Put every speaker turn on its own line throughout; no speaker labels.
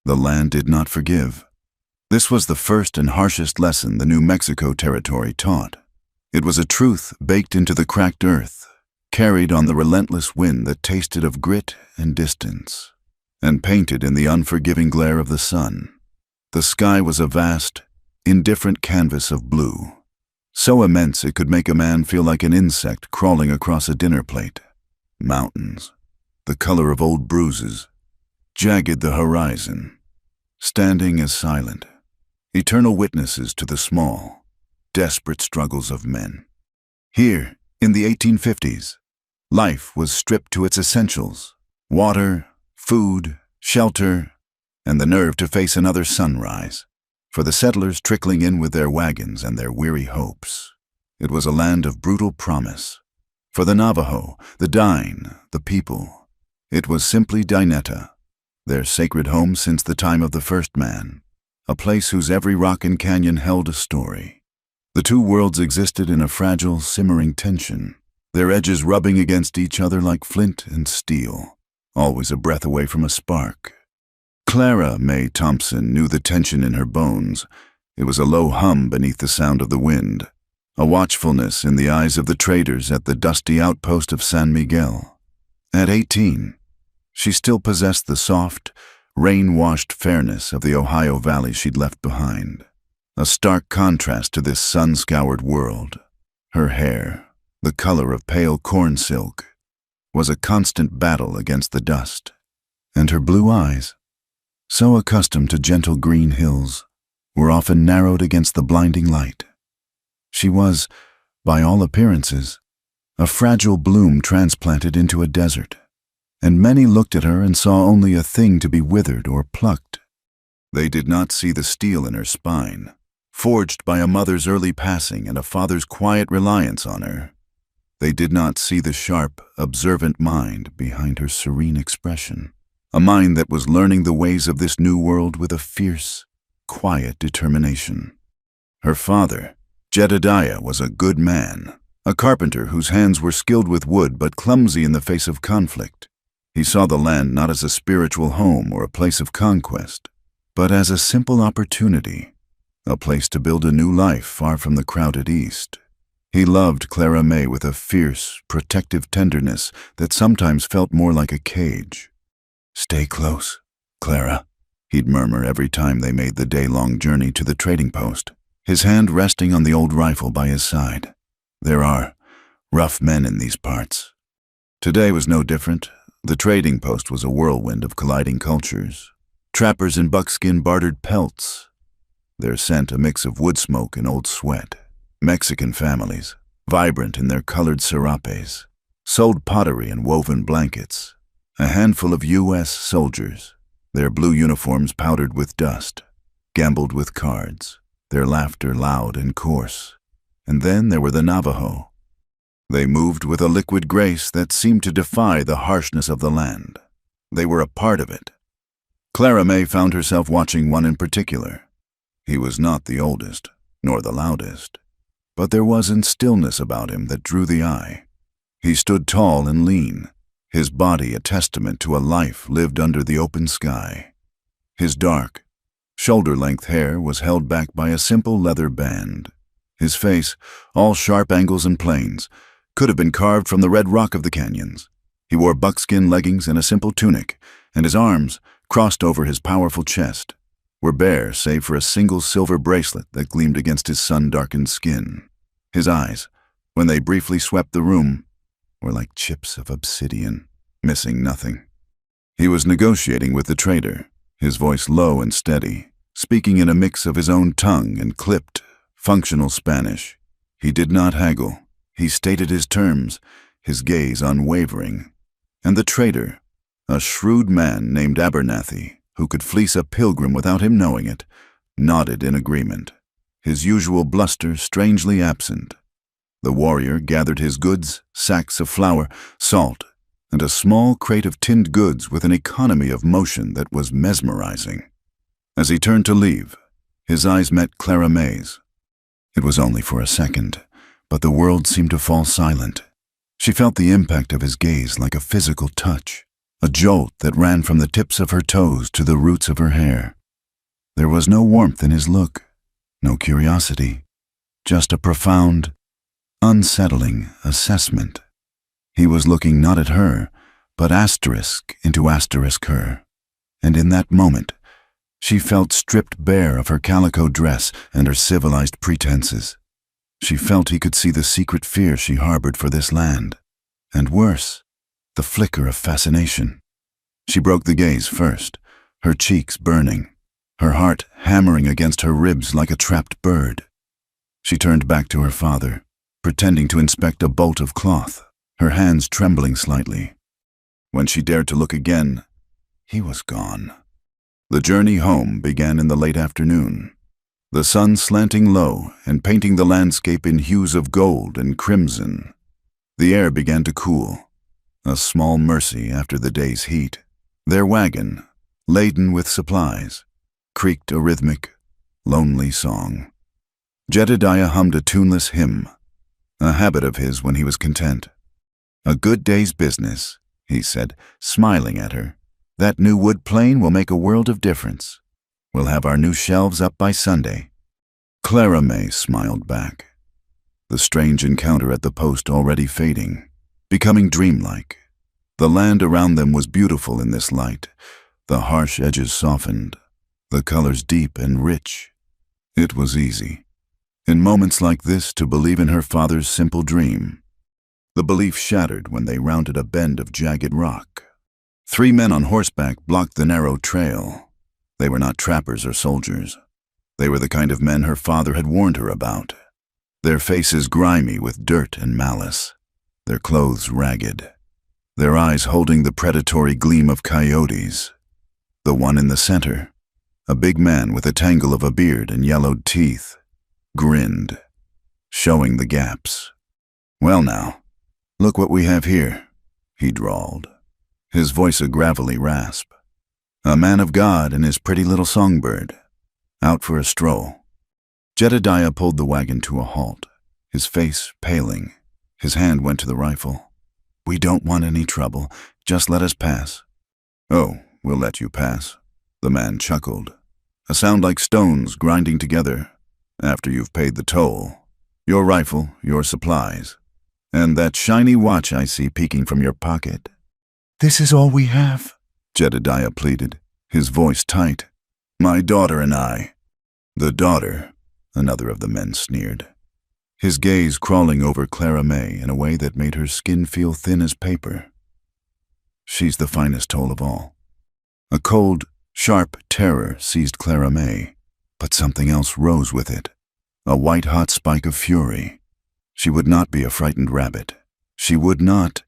The land did not forgive. This was the first and harshest lesson the New Mexico territory taught. It was a truth baked into the cracked earth, carried on the relentless wind that tasted of grit and distance, and painted in the unforgiving glare of the sun. The sky was a vast, indifferent canvas of blue, so immense it could make a man feel like an insect crawling across a dinner plate. Mountains, the color of old bruises, jagged the horizon, standing as silent, eternal witnesses to the small, desperate struggles of men. Here, in the 1850s, life was stripped to its essentials: water, food, shelter, and the nerve to face another sunrise. For the settlers trickling in with their wagons and their weary hopes, it was a land of brutal promise. For the Navajo, the Dine, the people, it was simply Dinetta, their sacred home since the time of the first man, a place whose every rock and canyon held a story. The two worlds existed in a fragile, simmering tension, their edges rubbing against each other like flint and steel, always a breath away from a spark. Clara Mae Thompson knew the tension in her bones. It was a low hum beneath the sound of the wind, a watchfulness in the eyes of the traders at the dusty outpost of San Miguel. At 18, she still possessed the soft, rain-washed fairness of the Ohio Valley she'd left behind, a stark contrast to this sun-scoured world. Her hair, the color of pale corn silk, was a constant battle against the dust, and her blue eyes, so accustomed to gentle green hills, were often narrowed against the blinding light. She was, by all appearances, a fragile bloom transplanted into a desert, and many looked at her and saw only a thing to be withered or plucked. They did not see the steel in her spine, forged by a mother's early passing and a father's quiet reliance on her. They did not see the sharp, observant mind behind her serene expression, a mind that was learning the ways of this new world with a fierce, quiet determination. Her father, Jedediah, was a good man, a carpenter whose hands were skilled with wood but clumsy in the face of conflict. He saw the land not as a spiritual home or a place of conquest, but as a simple opportunity, a place to build a new life far from the crowded East. He loved Clara Mae with a fierce, protective tenderness that sometimes felt more like a cage. "Stay close, Clara," he'd murmur every time they made the day-long journey to the trading post, his hand resting on the old rifle by his side. "There are rough men in these parts." Today was no different. The trading post was a whirlwind of colliding cultures. Trappers in buckskin bartered pelts, their scent a mix of wood smoke and old sweat. Mexican families, vibrant in their colored serapes, sold pottery and woven blankets. A handful of U.S. soldiers, their blue uniforms powdered with dust, gambled with cards, their laughter loud and coarse. And then there were the Navajo. They moved with a liquid grace that seemed to defy the harshness of the land. They were a part of it. Clara Mae found herself watching one in particular. He was not the oldest, nor the loudest, but there was an stillness about him that drew the eye. He stood tall and lean, his body a testament to a life lived under the open sky. His dark, shoulder-length hair was held back by a simple leather band. His face, all sharp angles and planes, could have been carved from the red rock of the canyons. He wore buckskin leggings and a simple tunic, and his arms, crossed over his powerful chest, were bare save for a single silver bracelet that gleamed against his sun-darkened skin. His eyes, when they briefly swept the room, were like chips of obsidian, missing nothing. He was negotiating with the trader, his voice low and steady, speaking in a mix of his own tongue and clipped, functional Spanish. He did not haggle. He stated his terms, his gaze unwavering. And the trader, a shrewd man named Abernathy, who could fleece a pilgrim without him knowing it, nodded in agreement, his usual bluster strangely absent. The warrior gathered his goods, sacks of flour, salt, and a small crate of tinned goods with an economy of motion that was mesmerizing. As he turned to leave, his eyes met Clara Mae's. It was only for a second, but the world seemed to fall silent. She felt the impact of his gaze like a physical touch, a jolt that ran from the tips of her toes to the roots of her hair. There was no warmth in his look, no curiosity, just a profound, unsettling assessment. He was looking not at her, but asterisk into asterisk her, and in that moment, she felt stripped bare of her calico dress and her civilized pretenses. She felt he could see the secret fear she harbored for this land, and worse, the flicker of fascination. She broke the gaze first, her cheeks burning, her heart hammering against her ribs like a trapped bird. She turned back to her father, pretending to inspect a bolt of cloth, her hands trembling slightly. When she dared to look again, he was gone. The journey home began in the late afternoon, the sun slanting low and painting the landscape in hues of gold and crimson. The air began to cool, a small mercy after the day's heat. Their wagon, laden with supplies, creaked a rhythmic, lonely song. Jedediah hummed a tuneless hymn, a habit of his when he was content. "A good day's business," he said, smiling at her. "That new wood plane will make a world of difference. We'll have our new shelves up by Sunday." Clara May smiled back, the strange encounter at the post already fading, becoming dreamlike. The land around them was beautiful in this light, the harsh edges softened, the colors deep and rich. It was easy, in moments like this, to believe in her father's simple dream. The belief shattered when they rounded a bend of jagged rock. 3 men on horseback blocked the narrow trail. They were not trappers or soldiers. They were the kind of men her father had warned her about, their faces grimy with dirt and malice, their clothes ragged, their eyes holding the predatory gleam of coyotes. The one in the center, a big man with a tangle of a beard and yellowed teeth, grinned, showing the gaps. "Well now, look what we have here," he drawled, his voice a gravelly rasp. "A man of God and his pretty little songbird, out for a stroll." Jedediah pulled the wagon to a halt, his face paling. His hand went to the rifle. "We don't want any trouble. Just let us pass." "Oh, we'll let you pass," the man chuckled, a sound like stones grinding together. "After you've paid the toll, your rifle, your supplies, and that shiny watch I see peeking from your pocket."
"This is all we have,"
Jedediah pleaded, his voice tight. "My daughter and I." "The daughter," another of the men sneered, his gaze crawling over Clara May in a way that made her skin feel thin as paper. "She's the finest toll of all." A cold, sharp terror seized Clara May, but something else rose with it, a white-hot spike of fury. She would not be a frightened rabbit. She would not.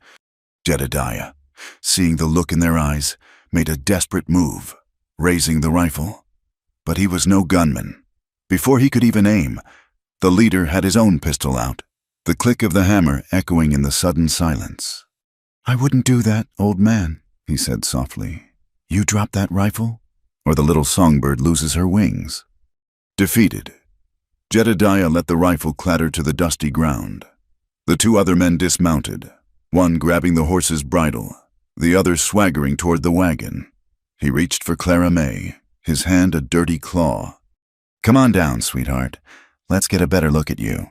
Jedediah, seeing the look in their eyes, made a desperate move, raising the rifle. But he was no gunman. Before he could even aim, the leader had his own pistol out, the click of the hammer echoing in the sudden silence.
"I wouldn't do that, old man,"
he said softly. "You drop that rifle, or the little songbird loses her wings." Defeated, Jedediah let the rifle clatter to the dusty ground. The 2 other men dismounted, one grabbing the horse's bridle, the other swaggering toward the wagon. He reached for Clara May, his hand a dirty claw. "Come on down, sweetheart. Let's get a better look at you."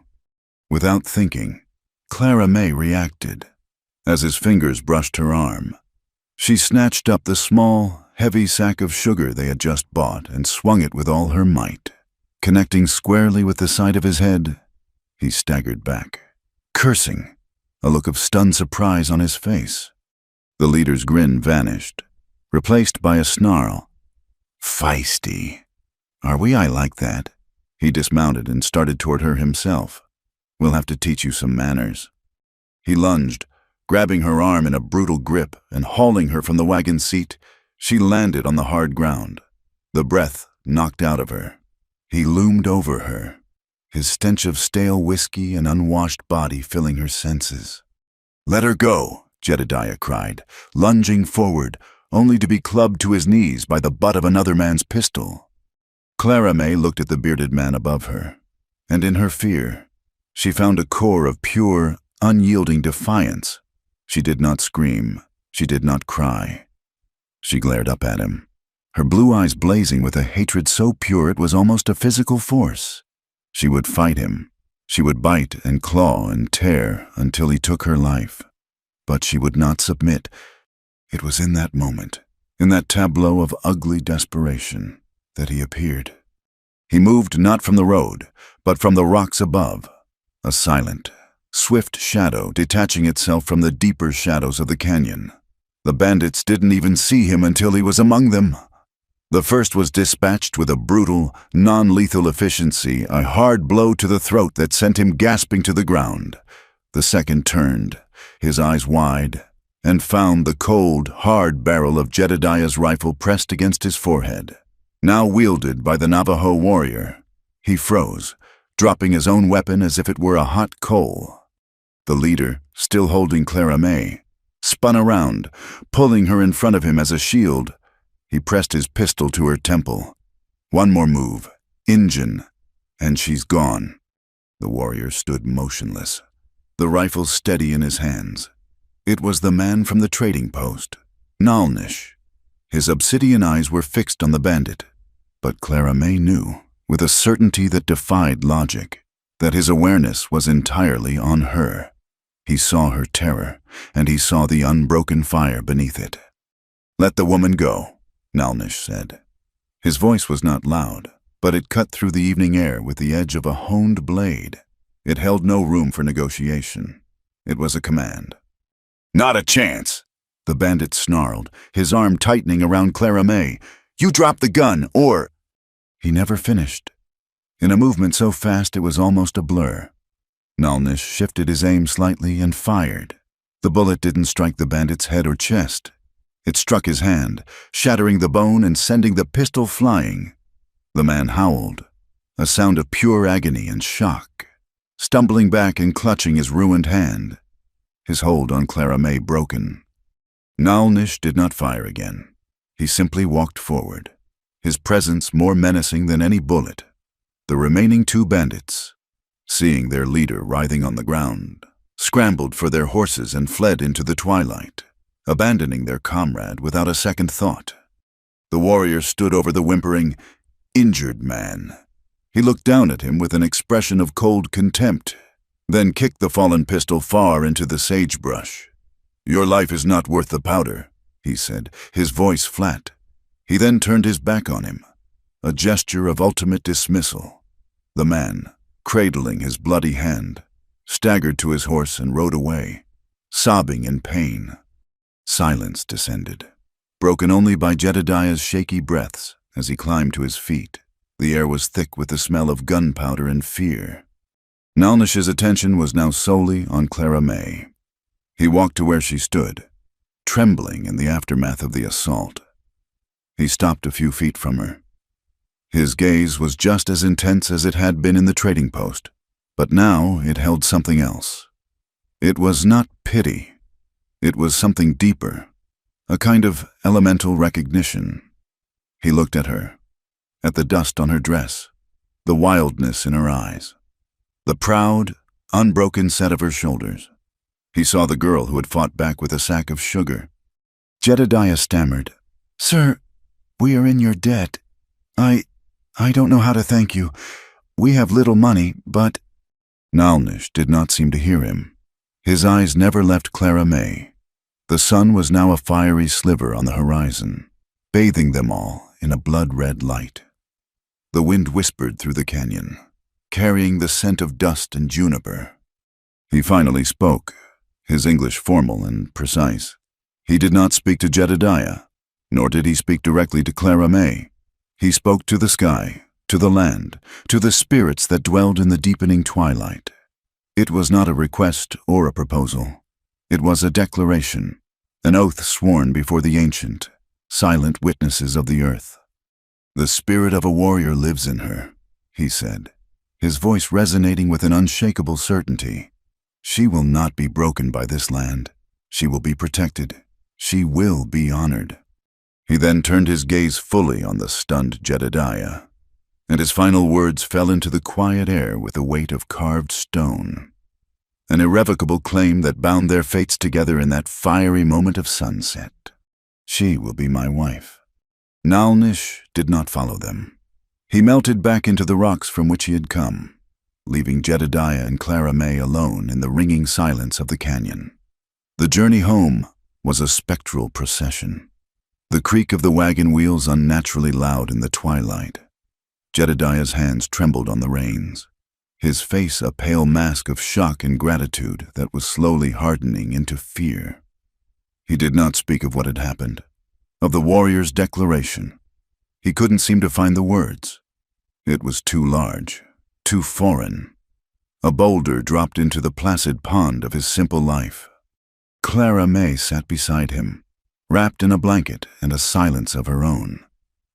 Without thinking, Clara May reacted. As his fingers brushed her arm, she snatched up the small, heavy sack of sugar they had just bought and swung it with all her might. Connecting squarely with the side of his head, he staggered back, cursing, a look of stunned surprise on his face. The leader's grin vanished, replaced by a snarl. "Feisty. Are we? I like that." He dismounted and started toward her himself. "We'll have to teach you some manners." He lunged, grabbing her arm in a brutal grip and hauling her from the wagon seat. She landed on the hard ground, the breath knocked out of her. He loomed over her, his stench of stale whiskey and unwashed body filling her senses. "Let her go," Jedediah cried, lunging forward, only to be clubbed to his knees by the butt of another man's pistol. Clara May looked at the bearded man above her, and in her fear, she found a core of pure, unyielding defiance. She did not scream, she did not cry. She glared up at him, her blue eyes blazing with a hatred so pure it was almost a physical force. She would fight him. She would bite and claw and tear until he took her life. But she would not submit. It was in that moment, in that tableau of ugly desperation, that he appeared. He moved not from the road, but from the rocks above, a silent, swift shadow detaching itself from the deeper shadows of the canyon. The bandits didn't even see him until he was among them. The first was dispatched with a brutal, non-lethal efficiency, a hard blow to the throat that sent him gasping to the ground. The second turned, his eyes wide, and found the cold, hard barrel of Jedediah's rifle pressed against his forehead. Now wielded by the Navajo warrior, he froze, dropping his own weapon as if it were a hot coal. The leader, still holding Clara May, spun around, pulling her in front of him as a shield. He pressed his pistol to her temple. One more move, Injun, and she's gone. The warrior stood motionless, the rifle steady in his hands. It was the man from the trading post, Nalnish. His obsidian eyes were fixed on the bandit, but Clara May knew, with a certainty that defied logic, that his awareness was entirely on her. He saw her terror, and he saw the unbroken fire beneath it. "Let the woman go," Nalnish said. His voice was not loud, but it cut through the evening air with the edge of a honed blade. It held no room for negotiation. It was a command. "Not a chance," the bandit snarled, his arm tightening around Clara May. "You drop the gun, or—" He never finished. In a movement so fast it was almost a blur. Nalnish shifted his aim slightly and fired. The bullet didn't strike the bandit's head or chest. It struck his hand, shattering the bone and sending the pistol flying. The man howled, a sound of pure agony and shock, stumbling back and clutching his ruined hand, his hold on Clara May broken. Nalnish did not fire again. He simply walked forward, his presence more menacing than any bullet. The remaining two bandits, seeing their leader writhing on the ground, scrambled for their horses and fled into the twilight, abandoning their comrade without a second thought. The warrior stood over the whimpering, injured man. He looked down at him with an expression of cold contempt, then kicked the fallen pistol far into the sagebrush. "Your life is not worth the powder," he said, his voice flat. He then turned his back on him, a gesture of ultimate dismissal. The man, cradling his bloody hand, staggered to his horse and rode away, sobbing in pain. Silence descended, broken only by Jedediah's shaky breaths as he climbed to his feet. The air was thick with the smell of gunpowder and fear. Nalnish's attention was now solely on Clara May. He walked to where she stood, trembling in the aftermath of the assault. He stopped a few feet from her. His gaze was just as intense as it had been in the trading post, but now it held something else. It was not pity. It was something deeper, a kind of elemental recognition. He looked at her, at the dust on her dress, the wildness in her eyes, the proud, unbroken set of her shoulders. He saw the girl who had fought back with a sack of sugar. Jedediah stammered, "Sir, we are in your debt. I don't know how to thank you. We have little money, but—" Nalnish did not seem to hear him. His eyes never left Clara May. The sun was now a fiery sliver on the horizon, bathing them all in a blood-red light. The wind whispered through the canyon, carrying the scent of dust and juniper. He finally spoke, his English formal and precise. He did not speak to Jedediah, nor did he speak directly to Clara May. He spoke to the sky, to the land, to the spirits that dwelled in the deepening twilight. It was not a request or a proposal. It was a declaration, an oath sworn before the ancient, silent witnesses of the earth. "The spirit of a warrior lives in her," he said, his voice resonating with an unshakable certainty. "She will not be broken by this land. She will be protected. She will be honored." He then turned his gaze fully on the stunned Jedediah, and his final words fell into the quiet air with the weight of carved stone, an irrevocable claim that bound their fates together in that fiery moment of sunset. She will be my wife." Nalnish did not follow them. He melted back into the rocks from which he had come, leaving Jedediah and Clara May alone in the ringing silence of the canyon. The journey home was a spectral procession, the creak of the wagon wheels unnaturally loud in the twilight. Jedediah's hands trembled on the reins, his face a pale mask of shock and gratitude that was slowly hardening into fear. He did not speak of what had happened, of the warrior's declaration. He couldn't seem to find the words. It was too large, too foreign. A boulder dropped into the placid pond of his simple life. Clara May sat beside him, wrapped in a blanket and a silence of her own.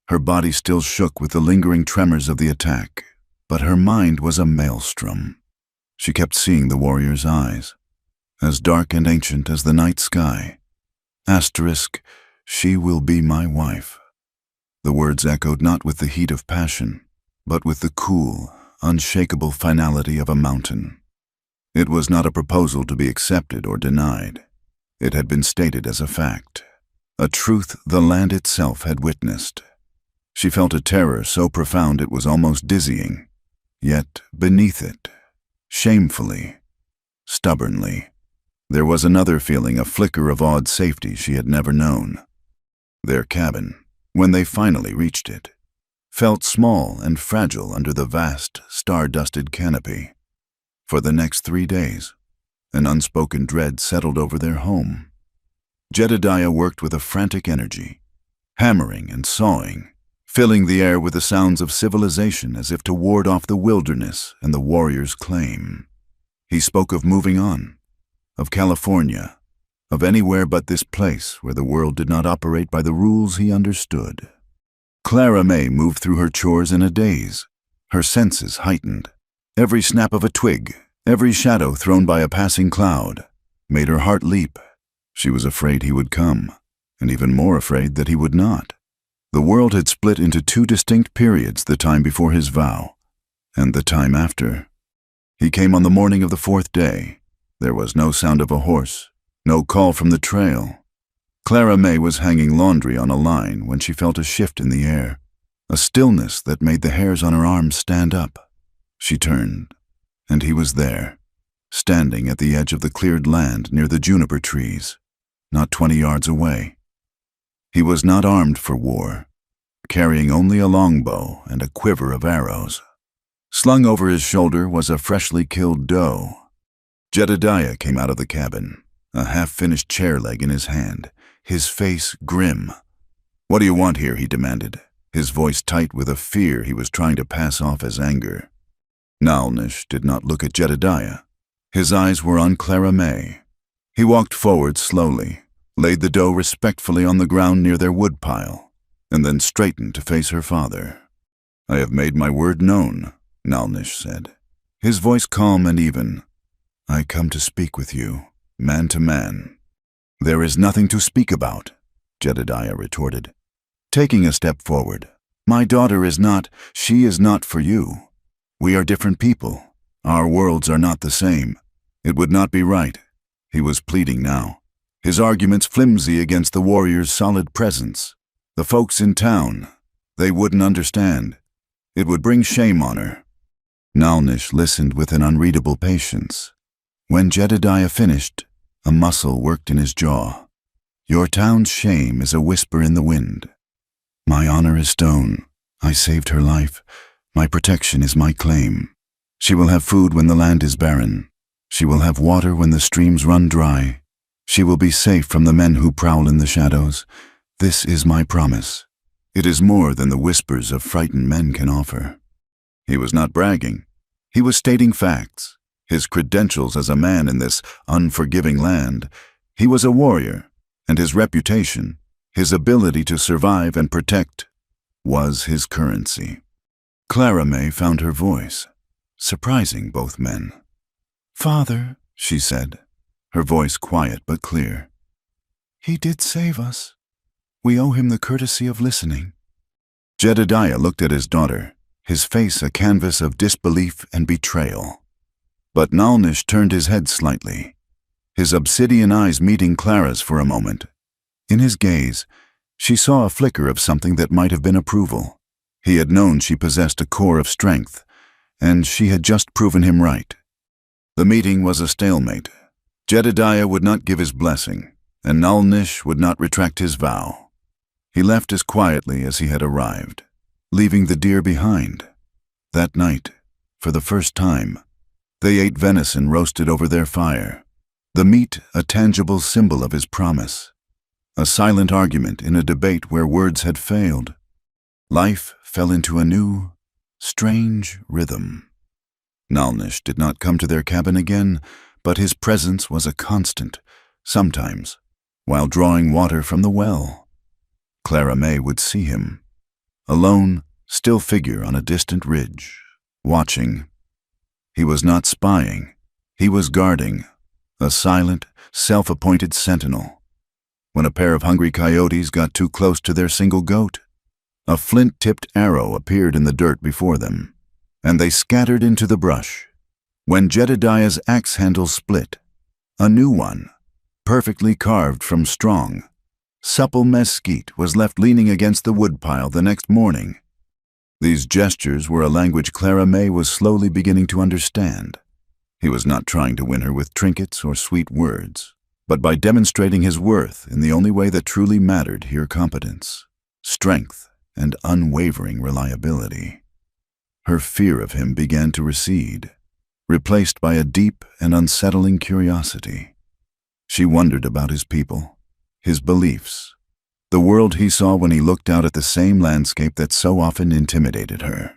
Her body still shook with the lingering tremors of the attack, but her mind was a maelstrom. She kept seeing the warrior's eyes, as dark and ancient as the night sky. Asterisk, "She will be my wife." The words echoed not with the heat of passion, but with the cool, unshakable finality of a mountain. It was not a proposal to be accepted or denied. It had been stated as a fact, a truth the land itself had witnessed. She felt a terror so profound it was almost dizzying, yet beneath it, shamefully, stubbornly, there was another feeling, a flicker of awed safety she had never known. Their cabin, when they finally reached it, felt small and fragile under the vast, star-dusted canopy. For the next 3 days, an unspoken dread settled over their home. Jedediah worked with a frantic energy, hammering and sawing, filling the air with the sounds of civilization as if to ward off the wilderness and the warrior's claim. He spoke of moving on, of California, of anywhere but this place where the world did not operate by the rules he understood. Clara May moved through her chores in a daze, her senses heightened. Every snap of a twig, every shadow thrown by a passing cloud, made her heart leap. She was afraid he would come, and even more afraid that he would not. The world had split into 2 distinct periods, the time before his vow, and the time after. He came on the morning of the 4th day. There was no sound of a horse, no call from the trail. Clara May was hanging laundry on a line when she felt a shift in the air, a stillness that made the hairs on her arms stand up. She turned, and he was there, standing at the edge of the cleared land near the juniper trees, not 20 yards away. He was not armed for war, carrying only a longbow and a quiver of arrows. Slung over his shoulder was a freshly killed doe. Jedediah came out of the cabin, a half-finished chair leg in his hand, his face grim. "What do you want here?" he demanded, his voice tight with a fear he was trying to pass off as anger. Nalnish did not look at Jedediah. His eyes were on Clara May. He walked forward slowly, laid the doe respectfully on the ground near their woodpile, and then straightened to face her father. "I have made my word known," Nalnish said, his voice calm and even. "I come to speak with you, man to man." "There is nothing to speak about," Jedediah retorted, taking a step forward. "My daughter is not, she is not for you. We are different people. Our worlds are not the same. It would not be right." He was pleading now, his arguments flimsy against the warrior's solid presence. The folks in town, they wouldn't understand. It would bring shame on her. Nalnish listened with an unreadable patience. When Jedediah finished, a muscle worked in his jaw. "Your town's shame is a whisper in the wind. My honor is stone. I saved her life. My protection is my claim. She will have food when the land is barren. She will have water when the streams run dry. She will be safe from the men who prowl in the shadows. This is my promise. It is more than the whispers of frightened men can offer." He was not bragging. He was stating facts, his credentials as a man in this unforgiving land. He was a warrior, and his reputation, his ability to survive and protect, was his currency. Clara May found her voice, surprising both men. "Father," she said, her voice quiet but clear, "he did save us. We owe him the courtesy of listening." Jedediah looked at his daughter, his face a canvas of disbelief and betrayal. But Nalnish turned his head slightly, his obsidian eyes meeting Clara's for a moment. In his gaze, She saw a flicker of something that might have been approval. He had known she possessed a core of strength, and she had just proven him right. The meeting was a stalemate. Jedediah would not give his blessing, and Nalnish would not retract his vow. He left as quietly as he had arrived, leaving the deer behind. That night, for the first time, they ate venison roasted over their fire, the meat a tangible symbol of his promise, a silent argument in a debate where words had failed. Life fell into a new, strange rhythm. Nalnish did not come to their cabin again, but his presence was a constant, sometimes, while drawing water from the well. Clara May would see him, a lone, still figure on a distant ridge, watching. He was not spying, he was guarding, a silent, self-appointed sentinel. When a pair of hungry coyotes got too close to their single goat, a flint-tipped arrow appeared in the dirt before them, and they scattered into the brush. When Jedediah's axe handle split, a new one, perfectly carved from strong, supple mesquite, was left leaning against the woodpile the next morning. These gestures were a language Clara May was slowly beginning to understand. He was not trying to win her with trinkets or sweet words, but by demonstrating his worth in the only way that truly mattered here: competence, strength, and unwavering reliability. Her fear of him began to recede, replaced by a deep and unsettling curiosity. She wondered about his people, his beliefs, the world he saw when he looked out at the same landscape that so often intimidated her.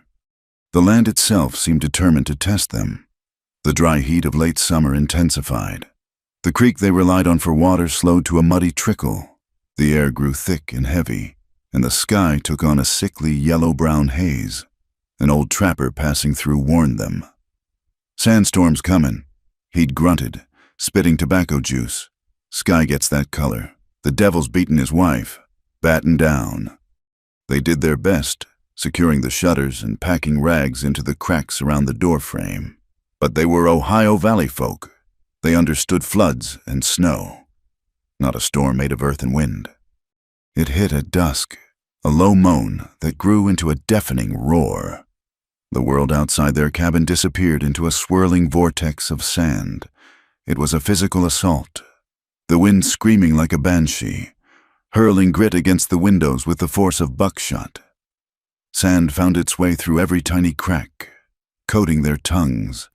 The land itself seemed determined to test them. The dry heat of late summer intensified. The creek they relied on for water slowed to a muddy trickle. The air grew thick and heavy, and the sky took on a sickly yellow-brown haze. An old trapper passing through warned them. "Sandstorm's comin'," he'd grunted, spitting tobacco juice. "Sky gets that color. The devil's beaten his wife. Batten down." They did their best, securing the shutters and packing rags into the cracks around the doorframe. But they were Ohio Valley folk. They understood floods and snow, not a storm made of earth and wind. It hit at dusk, a low moan that grew into a deafening roar. The world outside their cabin disappeared into a swirling vortex of sand. It was a physical assault, the wind screaming like a banshee, hurling grit against the windows with the force of buckshot. Sand found its way through every tiny crack, coating their tongues,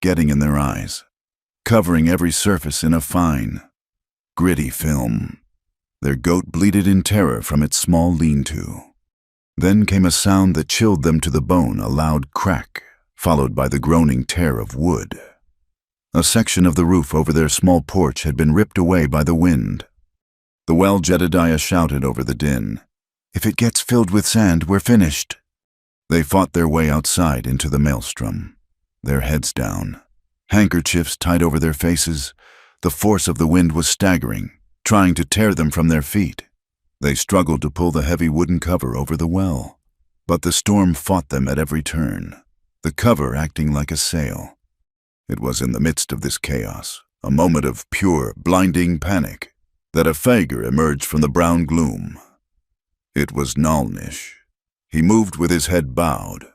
getting in their eyes, covering every surface in a fine, gritty film. Their goat bleated in terror from its small lean-to. Then came a sound that chilled them to the bone, a loud crack, followed by the groaning tear of wood. A section of the roof over their small porch had been ripped away by the wind. The well Jedediah shouted over the din. "If it gets filled with sand, we're finished." They fought their way outside into the maelstrom, their heads down, handkerchiefs tied over their faces. The force of the wind was staggering, trying to tear them from their feet. They struggled to pull the heavy wooden cover over the well, but the storm fought them at every turn, the cover acting like a sail. It was in the midst of this chaos, a moment of pure, blinding panic, that a figure emerged from the brown gloom. It was Nalnish. He moved with his head bowed,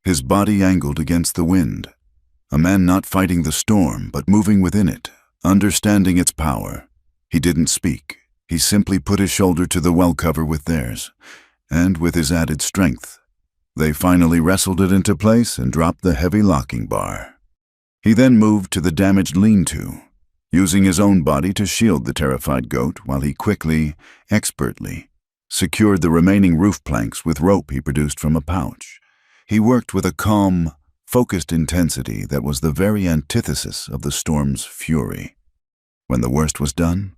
his body angled against the wind, a man not fighting the storm but moving within it, understanding its power. He didn't speak. He simply put his shoulder to the well cover with theirs, and with his added strength, they finally wrestled it into place and dropped the heavy locking bar. He then moved to the damaged lean-to, using his own body to shield the terrified goat while he quickly, expertly, secured the remaining roof planks with rope he produced from a pouch. He worked with a calm, focused intensity that was the very antithesis of the storm's fury. When the worst was done,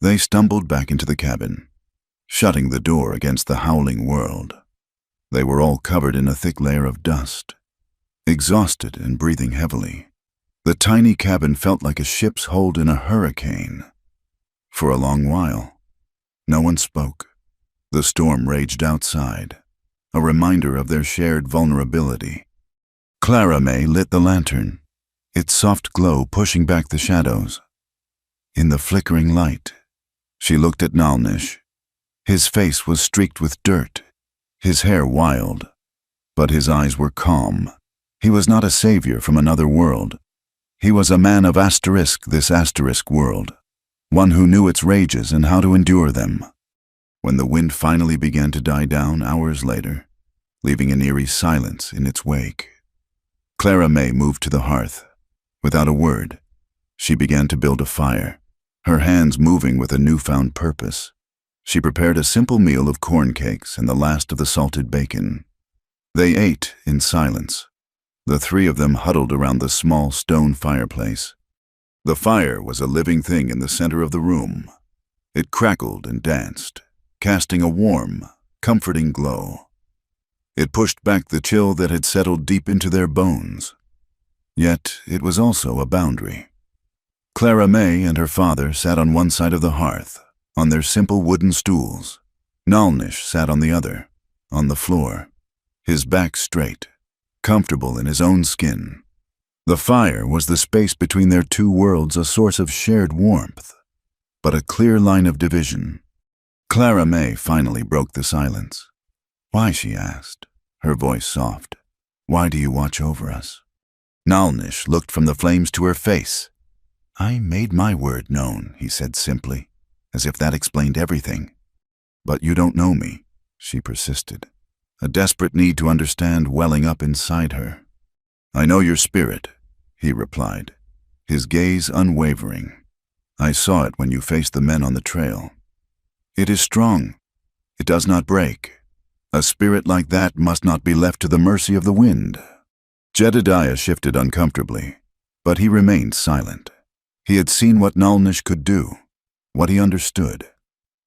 they stumbled back into the cabin, shutting the door against the howling world. They were all covered in a thick layer of dust, exhausted and breathing heavily. The tiny cabin felt like a ship's hold in a hurricane. For a long while, no one spoke. The storm raged outside, a reminder of their shared vulnerability. Clara May lit the lantern, its soft glow pushing back the shadows. In the flickering light, she looked at Nalnish. His face was streaked with dirt, his hair wild, but his eyes were calm. He was not a savior from another world. He was a man of this asterisk world, one who knew its rages and how to endure them. When the wind finally began to die down hours later, leaving an eerie silence in its wake, Clara May moved to the hearth. Without a word, she began to build a fire, her hands moving with a newfound purpose. She prepared a simple meal of corn cakes and the last of the salted bacon. They ate in silence, the three of them huddled around the small stone fireplace. The fire was a living thing in the center of the room. It crackled and danced, casting a warm, comforting glow. It pushed back the chill that had settled deep into their bones. Yet it was also a boundary. Clara May and her father sat on one side of the hearth, on their simple wooden stools. Nalnish sat on the other, on the floor, his back straight, comfortable in his own skin. The fire was the space between their two worlds, a source of shared warmth, but a clear line of division. Clara May finally broke the silence. "Why?" she asked, her voice soft. "Why do you watch over us?" Nalnish looked from the flames to her face. "I made my word known," he said simply, as if that explained everything. "But you don't know me," she persisted, a desperate need to understand welling up inside her. "I know your spirit," he replied, his gaze unwavering. "I saw it when you faced the men on the trail. It is strong. It does not break. A spirit like that must not be left to the mercy of the wind." Jedediah shifted uncomfortably, but he remained silent. He had seen what Nalnish could do, what he understood.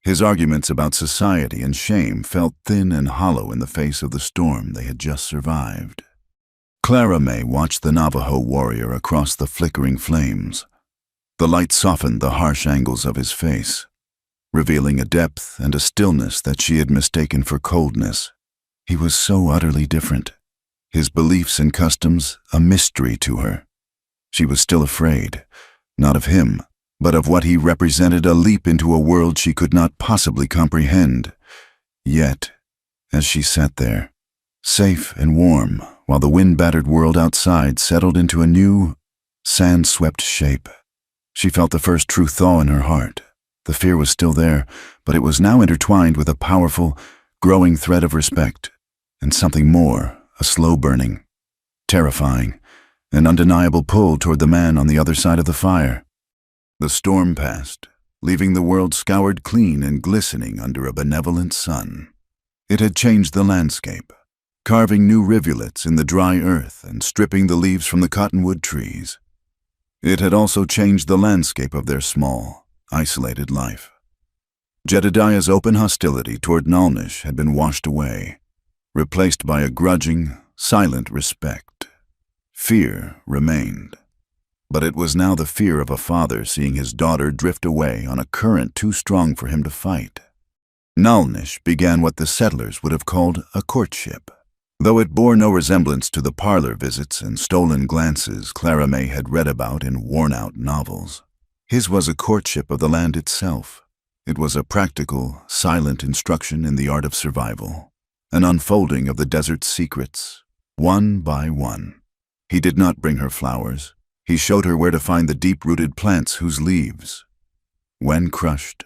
His arguments about society and shame felt thin and hollow in the face of the storm they had just survived. Clara May watched the Navajo warrior across the flickering flames. The light softened the harsh angles of his face, revealing a depth and a stillness that she had mistaken for coldness. He was so utterly different, his beliefs and customs a mystery to her. She was still afraid, not of him, but of what he represented, a leap into a world she could not possibly comprehend. Yet, as she sat there, safe and warm, while the wind-battered world outside settled into a new, sand-swept shape, she felt the first true thaw in her heart. The fear was still there, but it was now intertwined with a powerful, growing thread of respect, and something more, a slow burning, terrifying, an undeniable pull toward the man on the other side of the fire. The storm passed, leaving the world scoured clean and glistening under a benevolent sun. It had changed the landscape, carving new rivulets in the dry earth and stripping the leaves from the cottonwood trees. It had also changed the landscape of their small, isolated life. Jedediah's open hostility toward Nalnish had been washed away, replaced by a grudging, silent respect. Fear remained, but it was now the fear of a father seeing his daughter drift away on a current too strong for him to fight. Nalnish began what the settlers would have called a courtship. Though it bore no resemblance to the parlor visits and stolen glances Clara May had read about in worn-out novels, his was a courtship of the land itself. It was a practical, silent instruction in the art of survival, an unfolding of the desert's secrets, one by one. He did not bring her flowers. He showed her where to find the deep-rooted plants whose leaves, when crushed,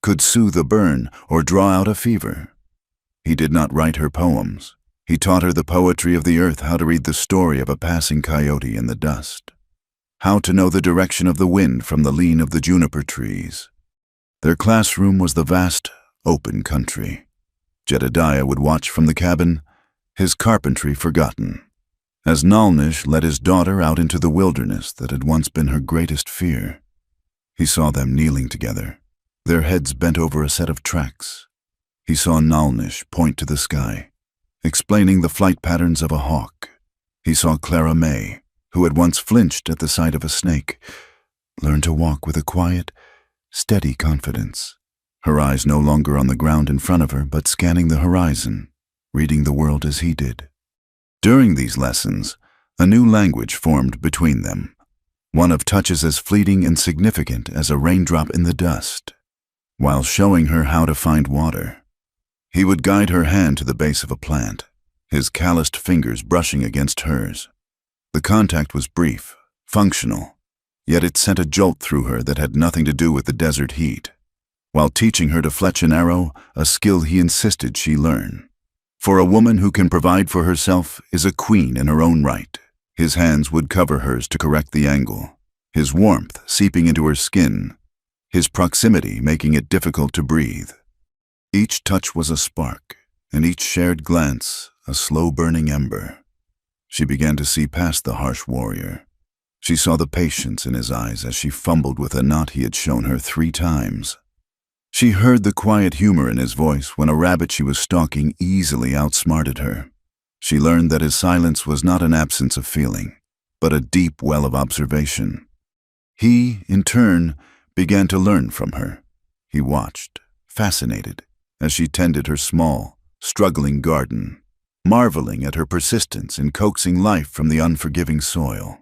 could soothe a burn or draw out a fever. He did not write her poems. He taught her the poetry of the earth, how to read the story of a passing coyote in the dust, how to know the direction of the wind from the lean of the juniper trees. Their classroom was the vast, open country. Jedediah would watch from the cabin, his carpentry forgotten, as Nalnish led his daughter out into the wilderness that had once been her greatest fear. He saw them kneeling together, their heads bent over a set of tracks. He saw Nalnish point to the sky, explaining the flight patterns of a hawk. He saw Clara May, who had once flinched at the sight of a snake, learn to walk with a quiet, steady confidence, her eyes no longer on the ground in front of her, but scanning the horizon, reading the world as he did. During these lessons, a new language formed between them, one of touches as fleeting and significant as a raindrop in the dust. while showing her how to find water. He would guide her hand to the base of a plant, his calloused fingers brushing against hers. The contact was brief, functional, yet it sent a jolt through her that had nothing to do with the desert heat. While teaching her to fletch an arrow, a skill he insisted she learn. For a woman who can provide for herself is a queen in her own right. His hands would cover hers to correct the angle, his warmth seeping into her skin, his proximity making it difficult to breathe. Each touch was a spark, and each shared glance a slow-burning ember. She began to see past the harsh warrior. She saw the patience in his eyes as she fumbled with a knot he had shown her 3 times. She heard the quiet humor in his voice when a rabbit she was stalking easily outsmarted her. She learned that his silence was not an absence of feeling, but a deep well of observation. He, in turn, began to learn from her. He watched, fascinated, as she tended her small, struggling garden, marveling at her persistence in coaxing life from the unforgiving soil.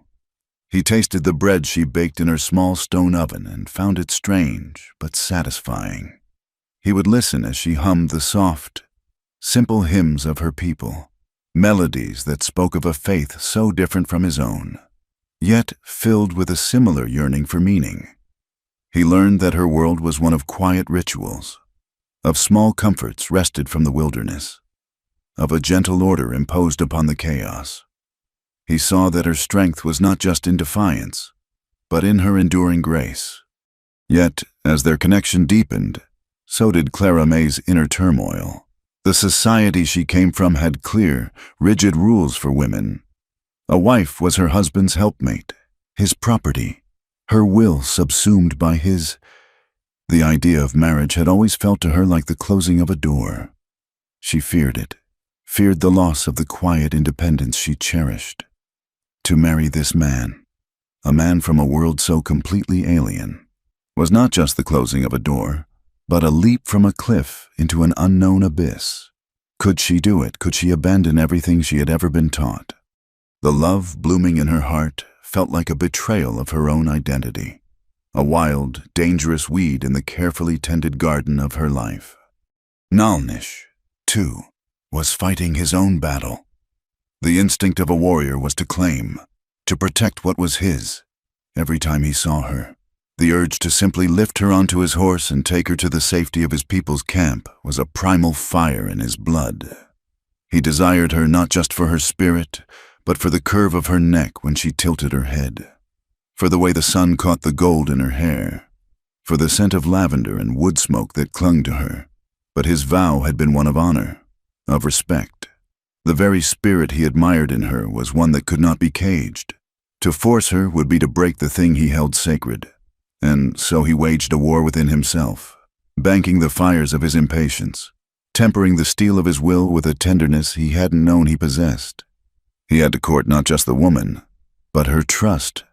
He tasted the bread she baked in her small stone oven and found it strange but satisfying. He would listen as she hummed the soft, simple hymns of her people, melodies that spoke of a faith so different from his own, yet filled with a similar yearning for meaning. He learned that her world was one of quiet rituals, of small comforts wrested from the wilderness, of a gentle order imposed upon the chaos. He saw that her strength was not just in defiance, but in her enduring grace. Yet, as their connection deepened, so did Clara May's inner turmoil. The society she came from had clear, rigid rules for women. A wife was her husband's helpmate, his property, her will subsumed by his. The idea of marriage had always felt to her like the closing of a door. She feared it, feared the loss of the quiet independence she cherished. To marry this man, a man from a world so completely alien, was not just the closing of a door, but a leap from a cliff into an unknown abyss. Could she do it? Could she abandon everything she had ever been taught? The love blooming in her heart felt like a betrayal of her own identity, a wild, dangerous weed in the carefully tended garden of her life. Nalnish, too, was fighting his own battle. The instinct of a warrior was to claim, to protect what was his. Every time he saw her, the urge to simply lift her onto his horse and take her to the safety of his people's camp was a primal fire in his blood. He desired her not just for her spirit, but for the curve of her neck when she tilted her head, for the way the sun caught the gold in her hair, for the scent of lavender and wood smoke that clung to her. But his vow had been one of honor, of respect. The very spirit he admired in her was one that could not be caged. To force her would be to break the thing he held sacred, and so he waged a war within himself, banking the fires of his impatience, tempering the steel of his will with a tenderness he hadn't known he possessed. He had to court not just the woman, but her trust.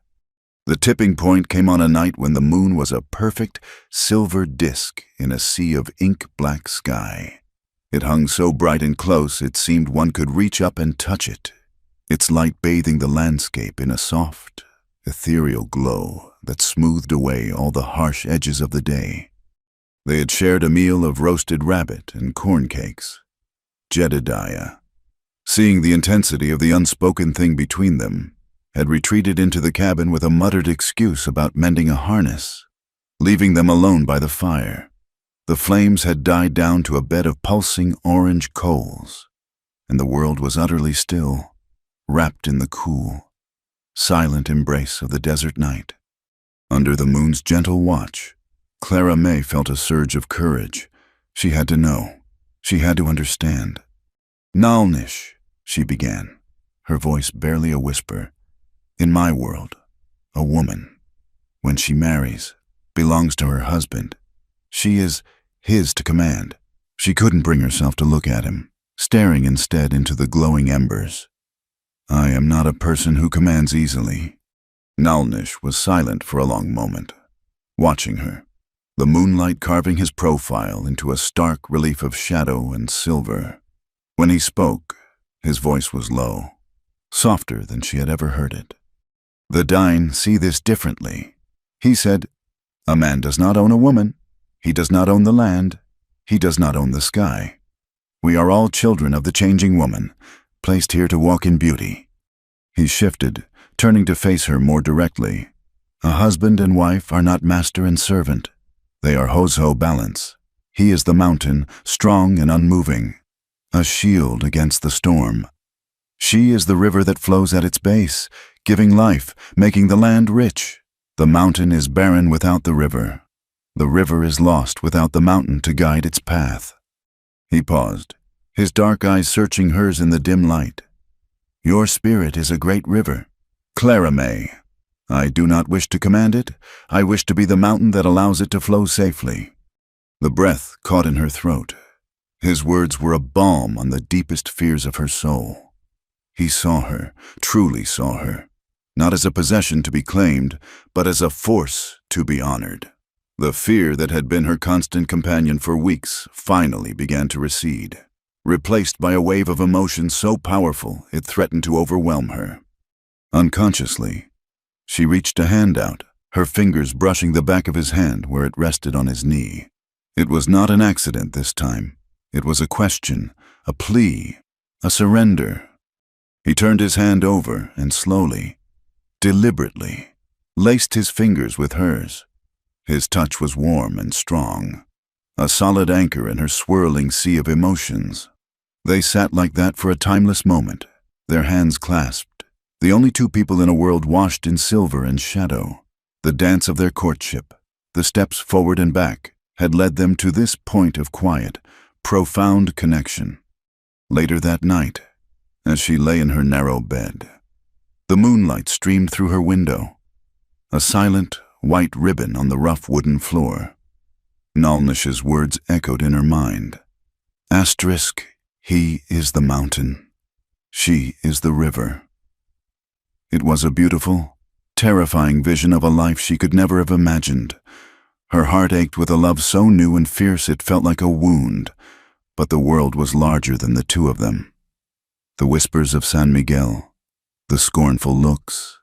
The tipping point came on a night when the moon was a perfect silver disk in a sea of ink-black sky. It hung so bright and close it seemed one could reach up and touch it, its light bathing the landscape in a soft, ethereal glow that smoothed away all the harsh edges of the day. They had shared a meal of roasted rabbit and corn cakes. Jedediah, seeing the intensity of the unspoken thing between them, had retreated into the cabin with a muttered excuse about mending a harness, leaving them alone by the fire. The flames had died down to a bed of pulsing orange coals, and the world was utterly still, wrapped in the cool, silent embrace of the desert night. Under the moon's gentle watch, Clara May felt a surge of courage. She had to know. She had to understand. "Nalnish," she began, her voice barely a whisper. "In my world, a woman, when she marries, belongs to her husband. She is his to command." She couldn't bring herself to look at him, staring instead into the glowing embers. "I am not a person who commands easily." Nalnish was silent for a long moment, watching her, the moonlight carving his profile into a stark relief of shadow and silver. When he spoke, his voice was low, softer than she had ever heard it. "The Dine see this differently." He said, "A man does not own a woman. He does not own the land. He does not own the sky. We are all children of the changing woman, placed here to walk in beauty. He shifted, turning to face her more directly. A husband and wife are not master and servant. They are Ho-Zo balance. He is the mountain, strong and unmoving, a shield against the storm. She is the river that flows at its base, giving life, making the land rich. The mountain is barren without the river. The river is lost without the mountain to guide its path. He paused, his dark eyes searching hers in the dim light. Your spirit is a great river. Clara May. I do not wish to command it. I wish to be the mountain that allows it to flow safely. The breath caught in her throat. His words were a balm on the deepest fears of her soul. He saw her, truly saw her, not as a possession to be claimed, but as a force to be honored. The fear that had been her constant companion for weeks finally began to recede, replaced by a wave of emotion so powerful it threatened to overwhelm her. Unconsciously, she reached a hand out, her fingers brushing the back of his hand where it rested on his knee. It was not an accident this time. It was a question, a plea, a surrender. He turned his hand over and slowly, deliberately, laced his fingers with hers. His touch was warm and strong, a solid anchor in her swirling sea of emotions. They sat like that for a timeless moment, their hands clasped, the only two people in a world washed in silver and shadow. The dance of their courtship, the steps forward and back, had led them to this point of quiet, profound connection. Later that night, as she lay in her narrow bed, the moonlight streamed through her window, a silent, white ribbon on the rough wooden floor. Nalnish's words echoed in her mind. Asterisk, he is the mountain. She is the river. It was a beautiful, terrifying vision of a life she could never have imagined. Her heart ached with a love so new and fierce it felt like a wound, but the world was larger than the two of them. The whispers of San Miguel, the scornful looks,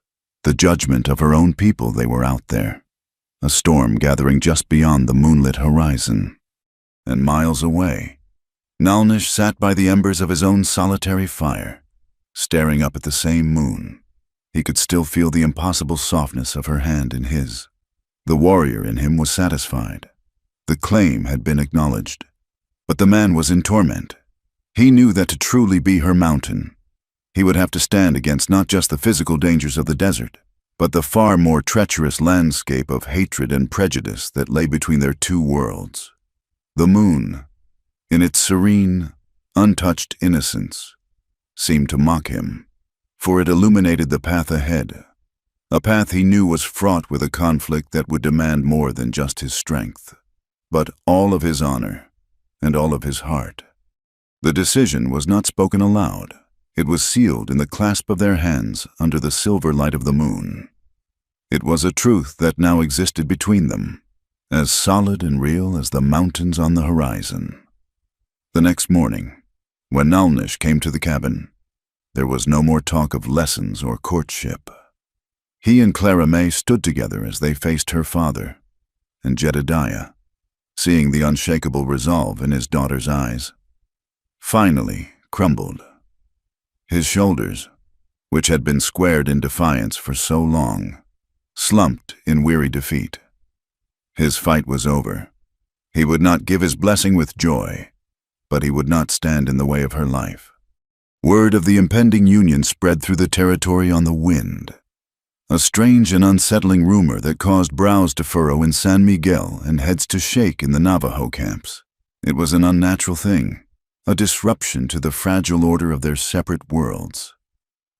the judgment of her own people, they were out there. A storm gathering just beyond the moonlit horizon. And miles away, Nalnish sat by the embers of his own solitary fire, staring up at the same moon. He could still feel the impossible softness of her hand in his. The warrior in him was satisfied. The claim had been acknowledged. But the man was in torment. He knew that to truly be her mountain, he would have to stand against not just the physical dangers of the desert, but the far more treacherous landscape of hatred and prejudice that lay between their two worlds. The moon, in its serene, untouched innocence, seemed to mock him, for it illuminated the path ahead, a path he knew was fraught with a conflict that would demand more than just his strength, but all of his honor and all of his heart. The decision was not spoken aloud. It was sealed in the clasp of their hands under the silver light of the moon. It was a truth that now existed between them, as solid and real as the mountains on the horizon. The next morning, when Nalnish came to the cabin, there was no more talk of lessons or courtship. He and Clara May stood together as they faced her father, and Jedediah, seeing the unshakable resolve in his daughter's eyes, finally crumbled. His shoulders, which had been squared in defiance for so long, slumped in weary defeat. His fight was over. He would not give his blessing with joy, but he would not stand in the way of her life. Word of the impending union spread through the territory on the wind, a strange and unsettling rumor that caused brows to furrow in San Miguel and heads to shake in the Navajo camps. It was an unnatural thing, a disruption to the fragile order of their separate worlds.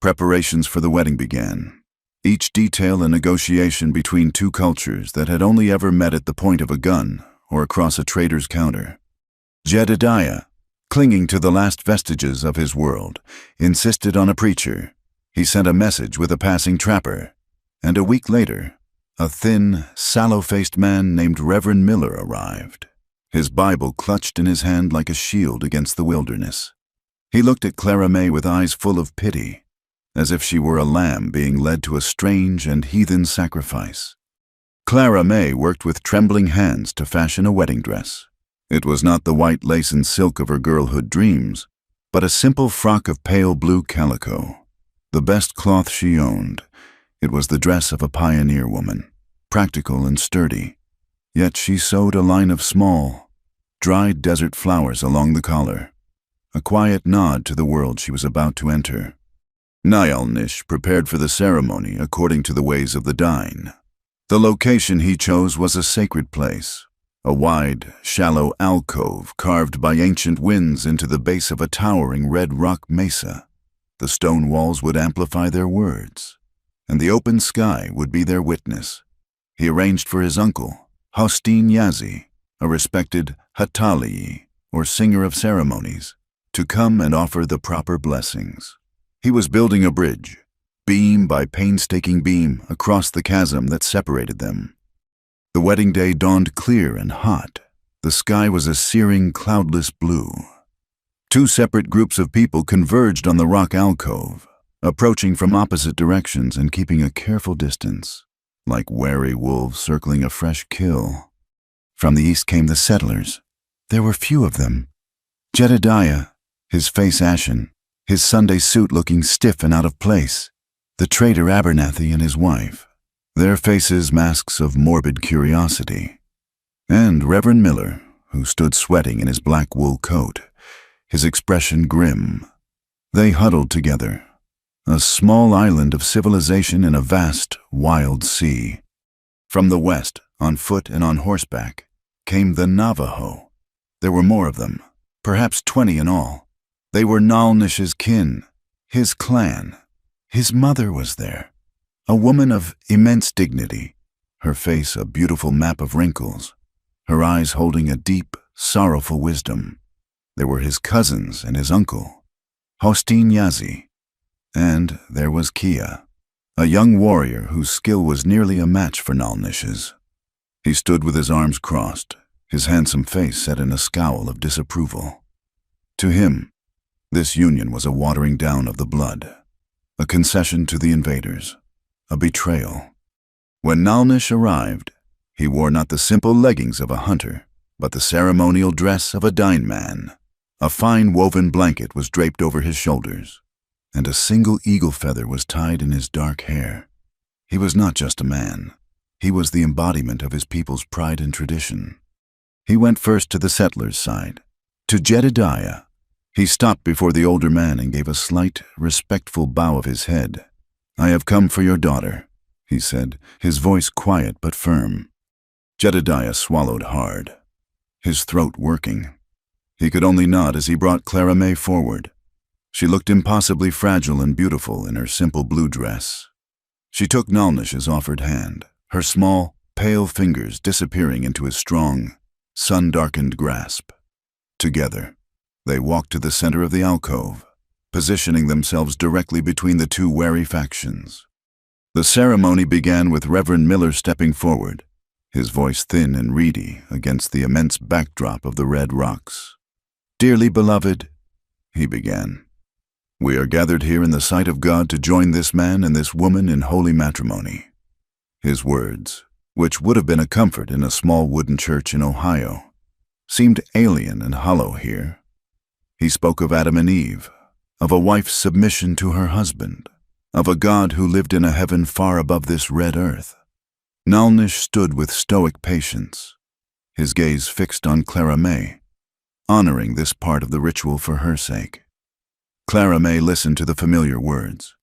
Preparations for the wedding began, each detail a negotiation between two cultures that had only ever met at the point of a gun or across a trader's counter. Jedediah, clinging to the last vestiges of his world, insisted on a preacher. He sent a message with a passing trapper, and a week later, a thin, sallow-faced man named Reverend Miller arrived, his Bible clutched in his hand like a shield against the wilderness. He looked at Clara May with eyes full of pity, as if she were a lamb being led to a strange and heathen sacrifice. Clara May worked with trembling hands to fashion a wedding dress. It was not the white lace and silk of her girlhood dreams, but a simple frock of pale blue calico. The best cloth she owned. It was the dress of a pioneer woman, practical and sturdy. Yet she sewed a line of small, dried desert flowers along the collar, a quiet nod to the world she was about to enter. Nilnish prepared for the ceremony according to the ways of the Dine. The location he chose was a sacred place, a wide, shallow alcove carved by ancient winds into the base of a towering red rock mesa. The stone walls would amplify their words, and the open sky would be their witness. He arranged for his uncle, Hosteen Yazi, a respected Hataliyi, or singer of ceremonies, to come and offer the proper blessings. He was building a bridge, beam by painstaking beam, across the chasm that separated them. The wedding day dawned clear and hot. The sky was a searing, cloudless blue. Two separate groups of people converged on the rock alcove, approaching from opposite directions and keeping a careful distance, like wary wolves circling a fresh kill. From the east came the settlers. There were few of them. Jedediah, his face ashen, his Sunday suit looking stiff and out of place. The trader Abernathy and his wife, their faces masks of morbid curiosity. And Reverend Miller, who stood sweating in his black wool coat, his expression grim. They huddled together, a small island of civilization in a vast, wild sea. From the west, on foot and on horseback, came the Navajo. There were more of them, perhaps 20 in all. They were Nalnish's kin, his clan. His mother was there, a woman of immense dignity, her face a beautiful map of wrinkles, her eyes holding a deep, sorrowful wisdom. There were his cousins and his uncle, Hosteen Yazi. And there was Kia, a young warrior whose skill was nearly a match for Nalnish's. He stood with his arms crossed, his handsome face set in a scowl of disapproval. To him, this union was a watering down of the blood, a concession to the invaders, a betrayal. When Nalnish arrived, he wore not the simple leggings of a hunter, but the ceremonial dress of a Dine man. A fine woven blanket was draped over his shoulders, and a single eagle feather was tied in his dark hair. He was not just a man. He was the embodiment of his people's pride and tradition. He went first to the settlers' side, to Jedediah. He stopped before the older man and gave a slight, respectful bow of his head. "I have come for your daughter," he said, his voice quiet but firm. Jedediah swallowed hard, his throat working. He could only nod as he brought Clara May forward. She looked impossibly fragile and beautiful in her simple blue dress. She took Nalnish's offered hand, her small, pale fingers disappearing into his strong, sun-darkened grasp. Together, they walked to the center of the alcove, positioning themselves directly between the two wary factions. The ceremony began with Reverend Miller stepping forward, his voice thin and reedy against the immense backdrop of the red rocks. "Dearly beloved," he began, "we are gathered here in the sight of God to join this man and this woman in holy matrimony." His words, which would have been a comfort in a small wooden church in Ohio, seemed alien and hollow here. He spoke of Adam and Eve, of a wife's submission to her husband, of a God who lived in a heaven far above this red earth. Nalnish stood with stoic patience, his gaze fixed on Clara May, honoring this part of the ritual for her sake. Clara May listened to the familiar words,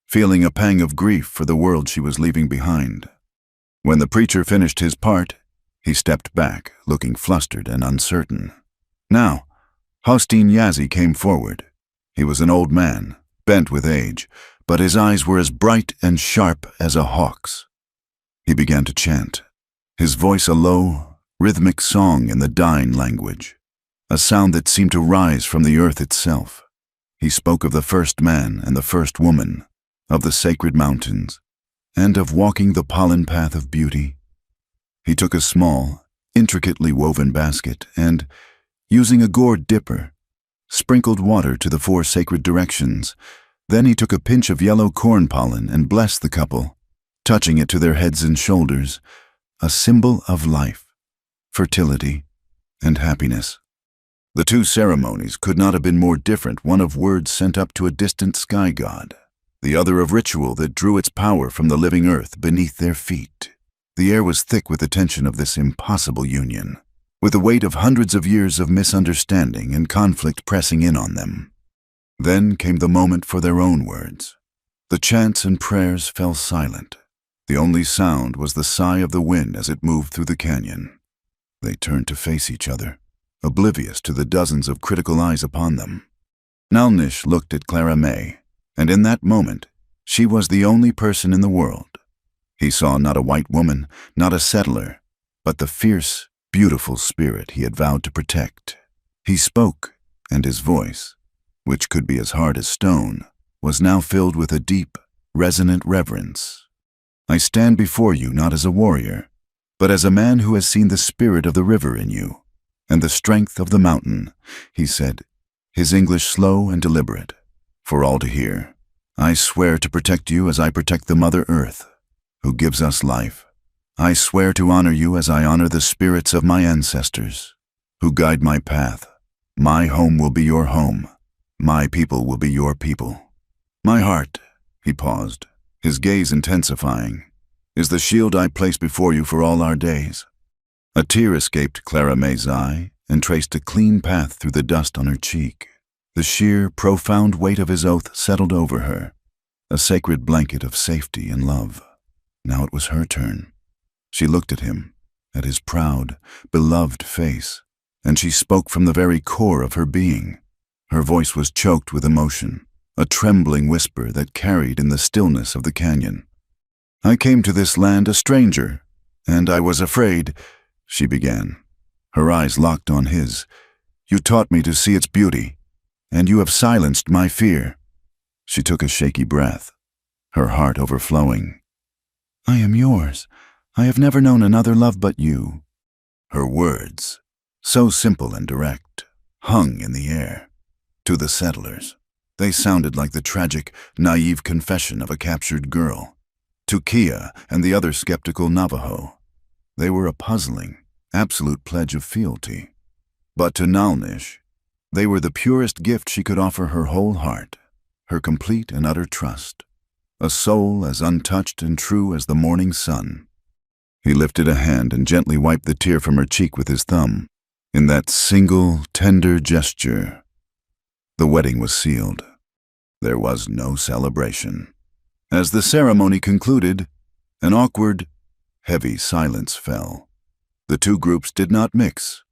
feeling a pang of grief for the world she was leaving behind. When the preacher finished his part, he stepped back, looking flustered and uncertain. Now, Hosteen Yazi came forward. He was an old man, bent with age, but his eyes were as bright and sharp as a hawk's. He began to chant, his voice a low, rhythmic song in the Dine language, a sound that seemed to rise from the earth itself. He spoke of the first man and the first woman, of the sacred mountains, and of walking the pollen path of beauty. He took a small, intricately woven basket and, using a gourd dipper, sprinkled water to the 4 sacred directions. Then he took a pinch of yellow corn pollen and blessed the couple, touching it to their heads and shoulders, a symbol of life, fertility, and happiness. The two ceremonies could not have been more different, one of words sent up to a distant sky god, the other of ritual that drew its power from the living earth beneath their feet. The air was thick with the tension of this impossible union, with the weight of hundreds of years of misunderstanding and conflict pressing in on them. Then came the moment for their own words. The chants and prayers fell silent. The only sound was the sigh of the wind as it moved through the canyon. They turned to face each other, oblivious to the dozens of critical eyes upon them. Nalnish looked at Clara May, and in that moment, she was the only person in the world. He saw not a white woman, not a settler, but the fierce, beautiful spirit he had vowed to protect. He spoke, and his voice, which could be as hard as stone, was now filled with a deep, resonant reverence. I stand before you not as a warrior, but as a man who has seen the spirit of the river in you, and the strength of the mountain, he said, his English slow and deliberate, for all to hear. I swear to protect you as I protect the Mother Earth, who gives us life. I swear to honor you as I honor the spirits of my ancestors, who guide my path. My home will be your home. My people will be your people. My heart, he paused, his gaze intensifying, is the shield I place before you for all our days. A tear escaped Clara May's eye and traced a clean path through the dust on her cheek. The sheer, profound weight of his oath settled over her, a sacred blanket of safety and love. Now it was her turn. She looked at him, at his proud, beloved face, and she spoke from the very core of her being. Her voice was choked with emotion, a trembling whisper that carried in the stillness of the canyon. I came to this land a stranger, and I was afraid, she began, her eyes locked on his. You taught me to see its beauty, and you have silenced my fear. She took a shaky breath, her heart overflowing. I am yours. I have never known another love but you. Her words, so simple and direct, hung in the air. To the settlers, they sounded like the tragic, naive confession of a captured girl. To Kia and the other skeptical Navajo, they were a puzzling, absolute pledge of fealty. But to Nalnish, they were the purest gift she could offer her whole heart, her complete and utter trust, a soul as untouched and true as the morning sun. He lifted a hand and gently wiped the tear from her cheek with his thumb. In that single, tender gesture, the wedding was sealed. There was no celebration. As the ceremony concluded, an awkward, heavy silence fell. The two groups did not mix.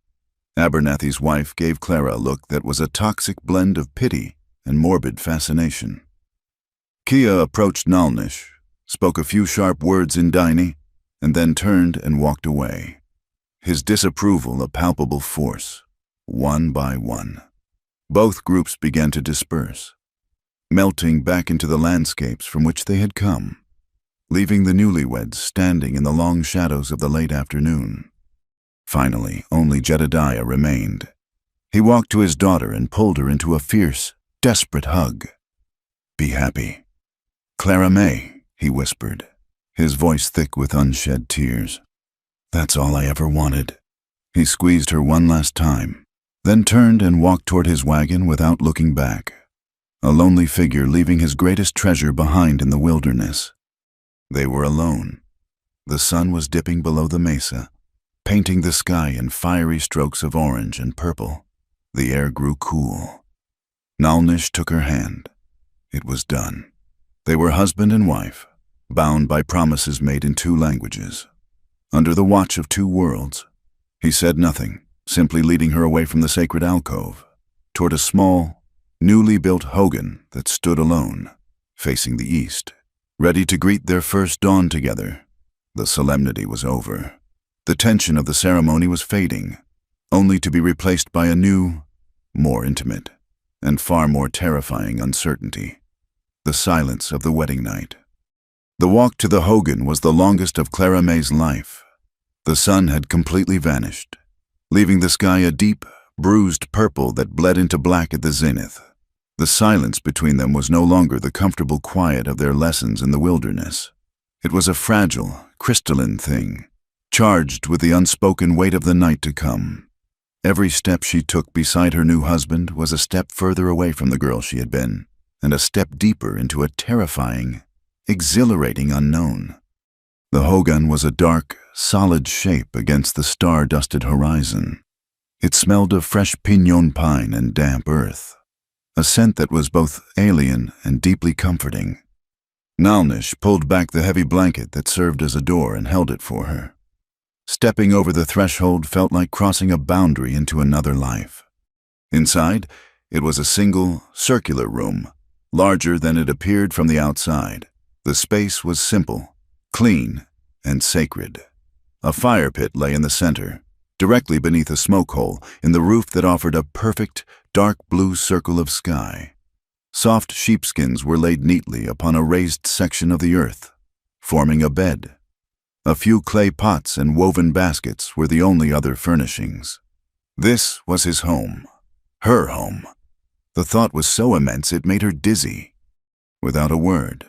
Abernathy's wife gave Clara a look that was a toxic blend of pity and morbid fascination. Kia approached Nalnish, spoke a few sharp words in Daini, and then turned and walked away, his disapproval a palpable force, one by one. Both groups began to disperse, melting back into the landscapes from which they had come, leaving the newlyweds standing in the long shadows of the late afternoon. Finally, only Jedediah remained. He walked to his daughter and pulled her into a fierce, desperate hug. Be happy. Clara May, he whispered, his voice thick with unshed tears. That's all I ever wanted. He squeezed her one last time, then turned and walked toward his wagon without looking back, a lonely figure leaving his greatest treasure behind in the wilderness. They were alone. The sun was dipping below the mesa, painting the sky in fiery strokes of orange and purple. The air grew cool. Nalnish took her hand. It was done. They were husband and wife, bound by promises made in two languages. Under the watch of two worlds, he said nothing, simply leading her away from the sacred alcove, toward a small, newly built hogan that stood alone, facing the east, ready to greet their first dawn together. The solemnity was over. The tension of the ceremony was fading, only to be replaced by a new, more intimate, and far more terrifying uncertainty. The silence of the wedding night. The walk to the hogan was the longest of Clara May's life. The sun had completely vanished, leaving the sky a deep, bruised purple that bled into black at the zenith. The silence between them was no longer the comfortable quiet of their lessons in the wilderness. It was a fragile, crystalline thing, charged with the unspoken weight of the night to come. Every step she took beside her new husband was a step further away from the girl she had been, and a step deeper into a terrifying, exhilarating unknown. The hogan was a dark, solid shape against the star-dusted horizon. It smelled of fresh pinon pine and damp earth, a scent that was both alien and deeply comforting. Nalnish pulled back the heavy blanket that served as a door and held it for her. Stepping over the threshold felt like crossing a boundary into another life. Inside, it was a single, circular room, larger than it appeared from the outside. The space was simple, clean, and sacred. A fire pit lay in the center, directly beneath a smoke hole in the roof that offered a perfect, dark blue circle of sky. Soft sheepskins were laid neatly upon a raised section of the earth, forming a bed. A few clay pots and woven baskets were the only other furnishings. This was his home, her home. The thought was so immense it made her dizzy. Without a word,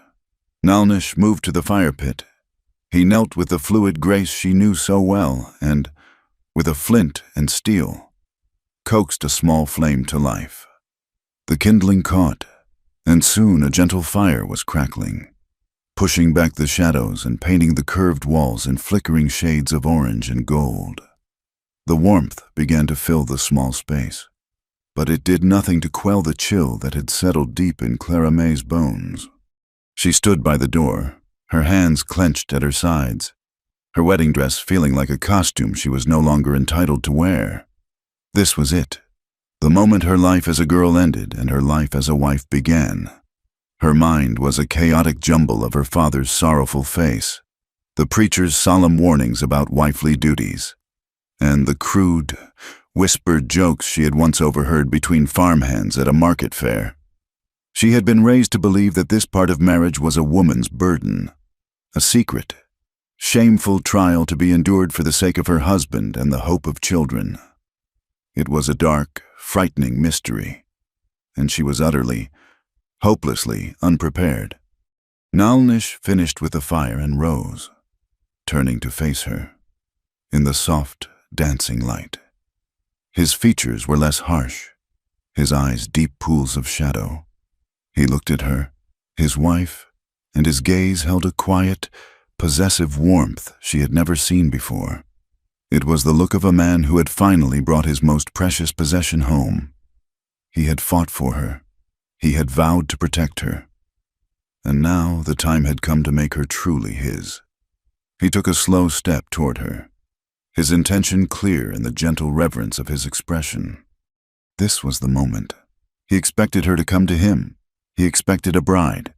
Nalnish moved to the fire pit. He knelt with the fluid grace she knew so well and, with a flint and steel, coaxed a small flame to life. The kindling caught, and soon a gentle fire was crackling, pushing back the shadows and painting the curved walls in flickering shades of orange and gold. The warmth began to fill the small space, but it did nothing to quell the chill that had settled deep in Clara May's bones. She stood by the door, her hands clenched at her sides, her wedding dress feeling like a costume she was no longer entitled to wear. This was it, the moment her life as a girl ended and her life as a wife began. Her mind was a chaotic jumble of her father's sorrowful face, the preacher's solemn warnings about wifely duties, and the crude, whispered jokes she had once overheard between farmhands at a market fair. She had been raised to believe that this part of marriage was a woman's burden, a secret, shameful trial to be endured for the sake of her husband and the hope of children. It was a dark, frightening mystery, and she was utterly, hopelessly unprepared. Nalnish finished with the fire and rose, turning to face her, in the soft, dancing light. His features were less harsh, his eyes deep pools of shadow. He looked at her, his wife, and his gaze held a quiet, possessive warmth she had never seen before. It was the look of a man who had finally brought his most precious possession home. He had fought for her. He had vowed to protect her. And now the time had come to make her truly his. He took a slow step toward her, his intention clear in the gentle reverence of his expression. This was the moment. He expected her to come to him. He expected a bride.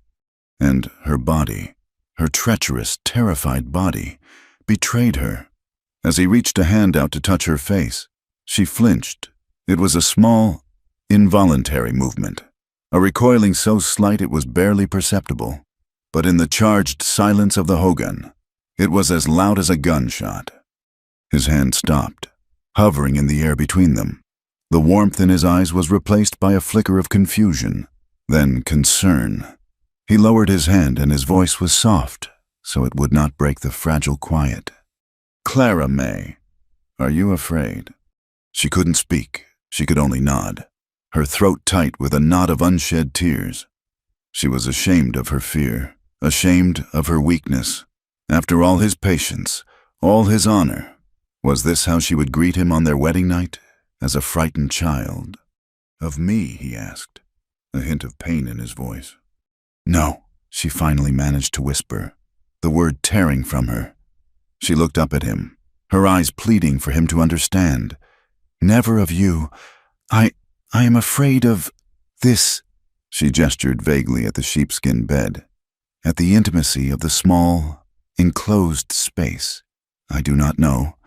And her body, her treacherous, terrified body, betrayed her. As he reached a hand out to touch her face, she flinched. It was a small, involuntary movement, a recoiling so slight it was barely perceptible. But in the charged silence of the hogan, it was as loud as a gunshot. His hand stopped, hovering in the air between them. The warmth in his eyes was replaced by a flicker of confusion, then concern. He lowered his hand and his voice was soft, so it would not break the fragile quiet. "Clara May, are you afraid?" She couldn't speak. She could only nod, her throat tight with a knot of unshed tears. She was ashamed of her fear, ashamed of her weakness. After all his patience, all his honor, was this how she would greet him on their wedding night, as a frightened child? "Of me?" he asked, a hint of pain in his voice. "No," she finally managed to whisper, the word tearing from her. She looked up at him, her eyes pleading for him to understand. "Never of you. I am afraid of this." She gestured vaguely at the sheepskin bed, at the intimacy of the small, enclosed space. "I do not know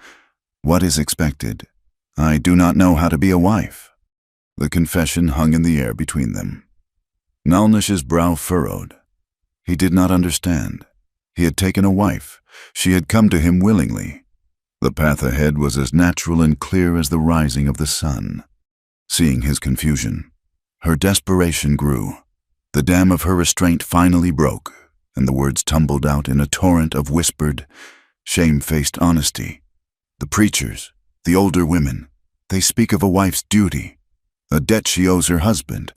what is expected. I do not know how to be a wife." The confession hung in the air between them. Nalnish's brow furrowed. He did not understand. He had taken a wife. She had come to him willingly. The path ahead was as natural and clear as the rising of the sun. Seeing his confusion, her desperation grew. The dam of her restraint finally broke, and the words tumbled out in a torrent of whispered, Shame-faced honesty. The preachers, the older women, they speak of a wife's duty, a debt she owes her husband.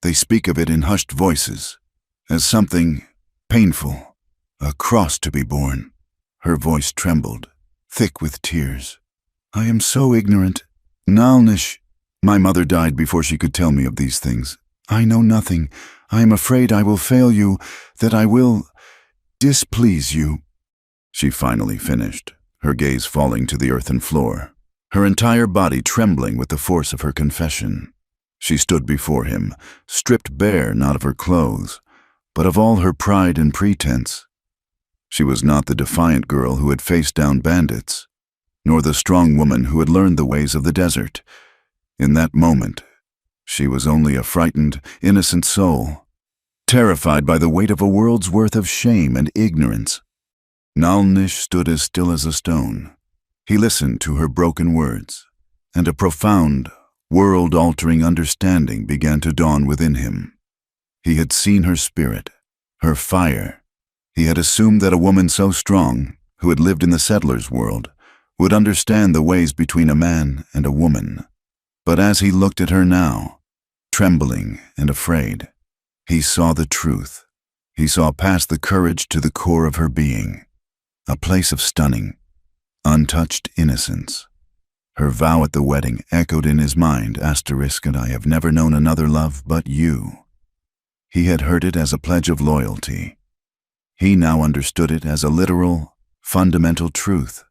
They speak of it in hushed voices, as something painful, a cross to be borne. Her voice trembled, thick with tears. I am so ignorant. Nalnish, my mother died before she could tell me of these things. I know nothing. I am afraid I will fail you, that I will displease you. She finally finished, her gaze falling to the earthen floor, her entire body trembling with the force of her confession. She stood before him, stripped bare not of her clothes, but of all her pride and pretense. She was not the defiant girl who had faced down bandits, nor the strong woman who had learned the ways of the desert. In that moment, she was only a frightened, innocent soul, terrified by the weight of a world's worth of shame and ignorance. Nalnish stood as still as a stone. He listened to her broken words, and a profound, world-altering understanding began to dawn within him. He had seen her spirit, her fire. He had assumed that a woman so strong, who had lived in the settler's world, would understand the ways between a man and a woman. But as he looked at her now, trembling and afraid, he saw the truth. He saw past the courage to the core of her being, a place of stunning, untouched innocence. Her vow at the wedding echoed in his mind, and I have never known another love but you. He had heard it as a pledge of loyalty. He now understood it as a literal, fundamental truth.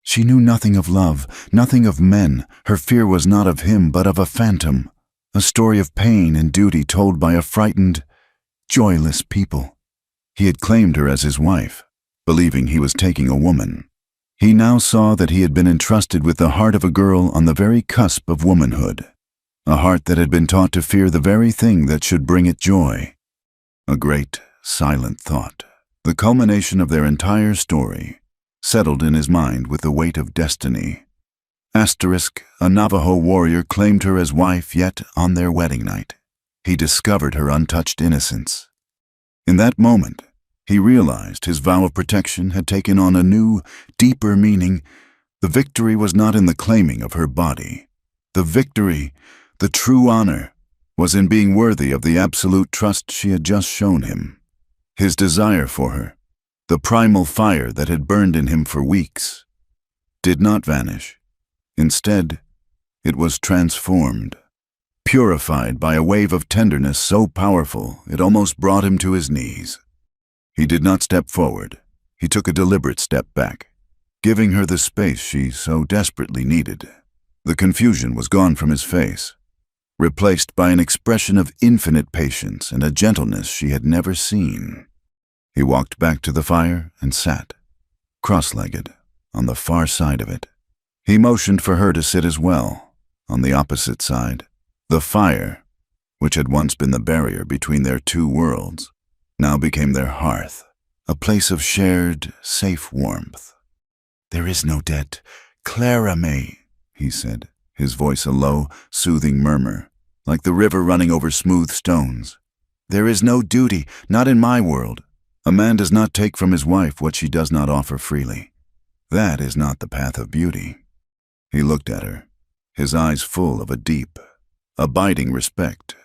She knew nothing of love, nothing of men. Her fear was not of him, but of a phantom, a story of pain and duty told by a frightened, joyless people. He had claimed her as his wife, believing he was taking a woman. He now saw that he had been entrusted with the heart of a girl on the very cusp of womanhood, a heart that had been taught to fear the very thing that should bring it joy. A great, silent thought, the culmination of their entire story, settled in his mind with the weight of destiny. A Navajo warrior claimed her as wife, yet on their wedding night, he discovered her untouched innocence. In that moment, he realized his vow of protection had taken on a new, deeper meaning. The victory was not in the claiming of her body. The victory, the true honor, was in being worthy of the absolute trust she had just shown him. His desire for her, the primal fire that had burned in him for weeks, did not vanish. Instead, it was transformed, purified by a wave of tenderness so powerful it almost brought him to his knees. He did not step forward. He took a deliberate step back, giving her the space she so desperately needed. The confusion was gone from his face, replaced by an expression of infinite patience and a gentleness she had never seen. He walked back to the fire and sat, cross-legged, on the far side of it. He motioned for her to sit as well, on the opposite side. The fire, which had once been the barrier between their two worlds, now became their hearth, a place of shared, safe warmth. "There is no debt. Clara may," he said, his voice a low, soothing murmur, like the river running over smooth stones. "There is no duty, not in my world. A man does not take from his wife what she does not offer freely. That is not the path of beauty." He looked at her, his eyes full of a deep, abiding respect.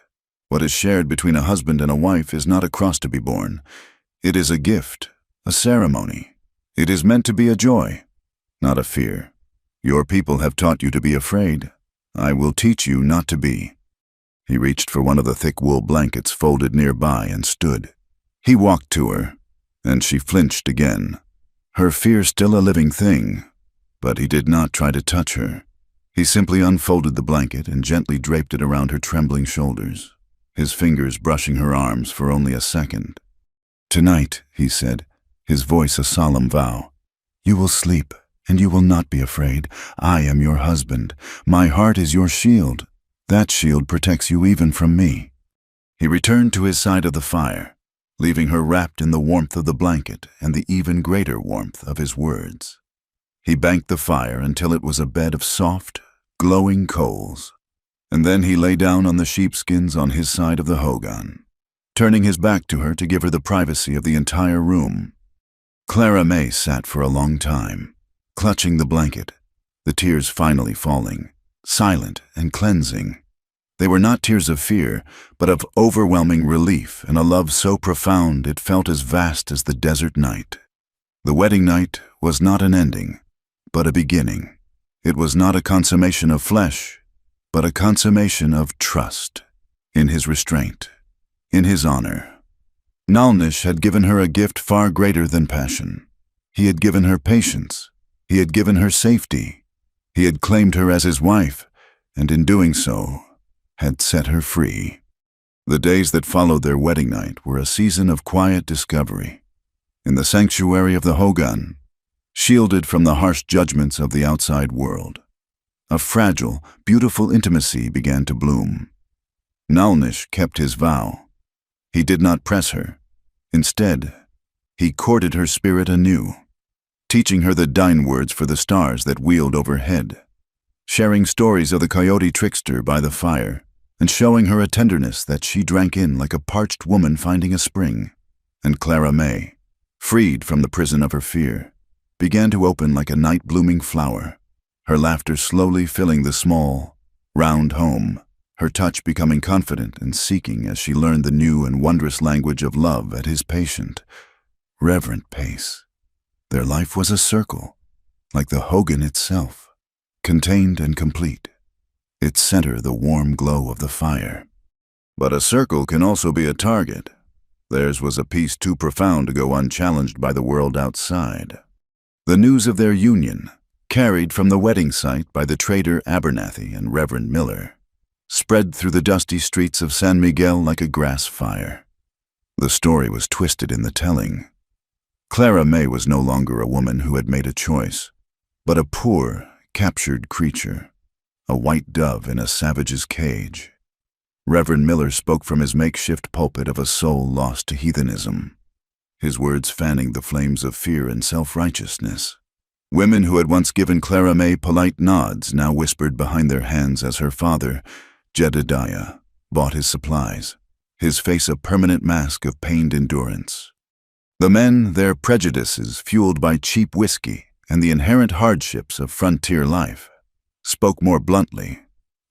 What is shared between a husband and a wife is not a cross to be borne. It is a gift, a ceremony. It is meant to be a joy, not a fear. Your people have taught you to be afraid. I will teach you not to be. He reached for one of the thick wool blankets folded nearby and stood. He walked to her, and she flinched again, her fear still a living thing. But he did not try to touch her. He simply unfolded the blanket and gently draped it around her trembling shoulders, his fingers brushing her arms for only a second. "Tonight," he said, his voice a solemn vow, "you will sleep, and you will not be afraid. I am your husband. My heart is your shield. That shield protects you even from me." He returned to his side of the fire, leaving her wrapped in the warmth of the blanket and the even greater warmth of his words. He banked the fire until it was a bed of soft, glowing coals, and then he lay down on the sheepskins on his side of the hogan, turning his back to her to give her the privacy of the entire room. Clara May sat for a long time, clutching the blanket, the tears finally falling, silent and cleansing. They were not tears of fear, but of overwhelming relief and a love so profound it felt as vast as the desert night. The wedding night was not an ending, but a beginning. It was not a consummation of flesh, but a consummation of trust, in his restraint, in his honor. Nalnish had given her a gift far greater than passion. He had given her patience. He had given her safety. He had claimed her as his wife, and in doing so, had set her free. The days that followed their wedding night were a season of quiet discovery. In the sanctuary of the Hogan, shielded from the harsh judgments of the outside world, a fragile, beautiful intimacy began to bloom. Nalnish kept his vow. He did not press her. Instead, he courted her spirit anew, teaching her the Dine words for the stars that wheeled overhead, sharing stories of the coyote trickster by the fire, and showing her a tenderness that she drank in like a parched woman finding a spring. And Clara May, freed from the prison of her fear, began to open like a night-blooming flower, her laughter slowly filling the small, round home, her touch becoming confident and seeking as she learned the new and wondrous language of love at his patient, reverent pace. Their life was a circle, like the Hogan itself, contained and complete, its center the warm glow of the fire. But a circle can also be a target. Theirs was a peace too profound to go unchallenged by the world outside. The news of their union, carried from the wedding site by the trader Abernathy and Reverend Miller, spread through the dusty streets of San Miguel like a grass fire. The story was twisted in the telling. Clara May was no longer a woman who had made a choice, but a poor, captured creature, a white dove in a savage's cage. Reverend Miller spoke from his makeshift pulpit of a soul lost to heathenism, his words fanning the flames of fear and self-righteousness. Women who had once given Clara May polite nods now whispered behind their hands as her father, Jedediah, bought his supplies, his face a permanent mask of pained endurance. The men, their prejudices fueled by cheap whiskey and the inherent hardships of frontier life, spoke more bluntly.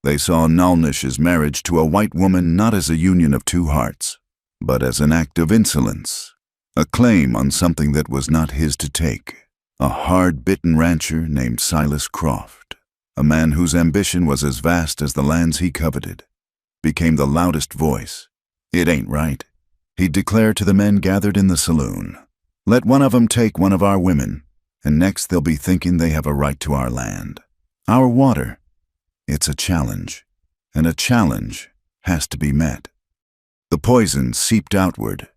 They saw Nalnish's marriage to a white woman not as a union of two hearts, but as an act of insolence, a claim on something that was not his to take. A hard-bitten rancher named Silas Croft, a man whose ambition was as vast as the lands he coveted, became the loudest voice. "It ain't right," he'd declare to the men gathered in the saloon. "Let one of 'em take one of our women, and next they'll be thinking they have a right to our land, our water. It's a challenge, and a challenge has to be met." The poison seeped outward.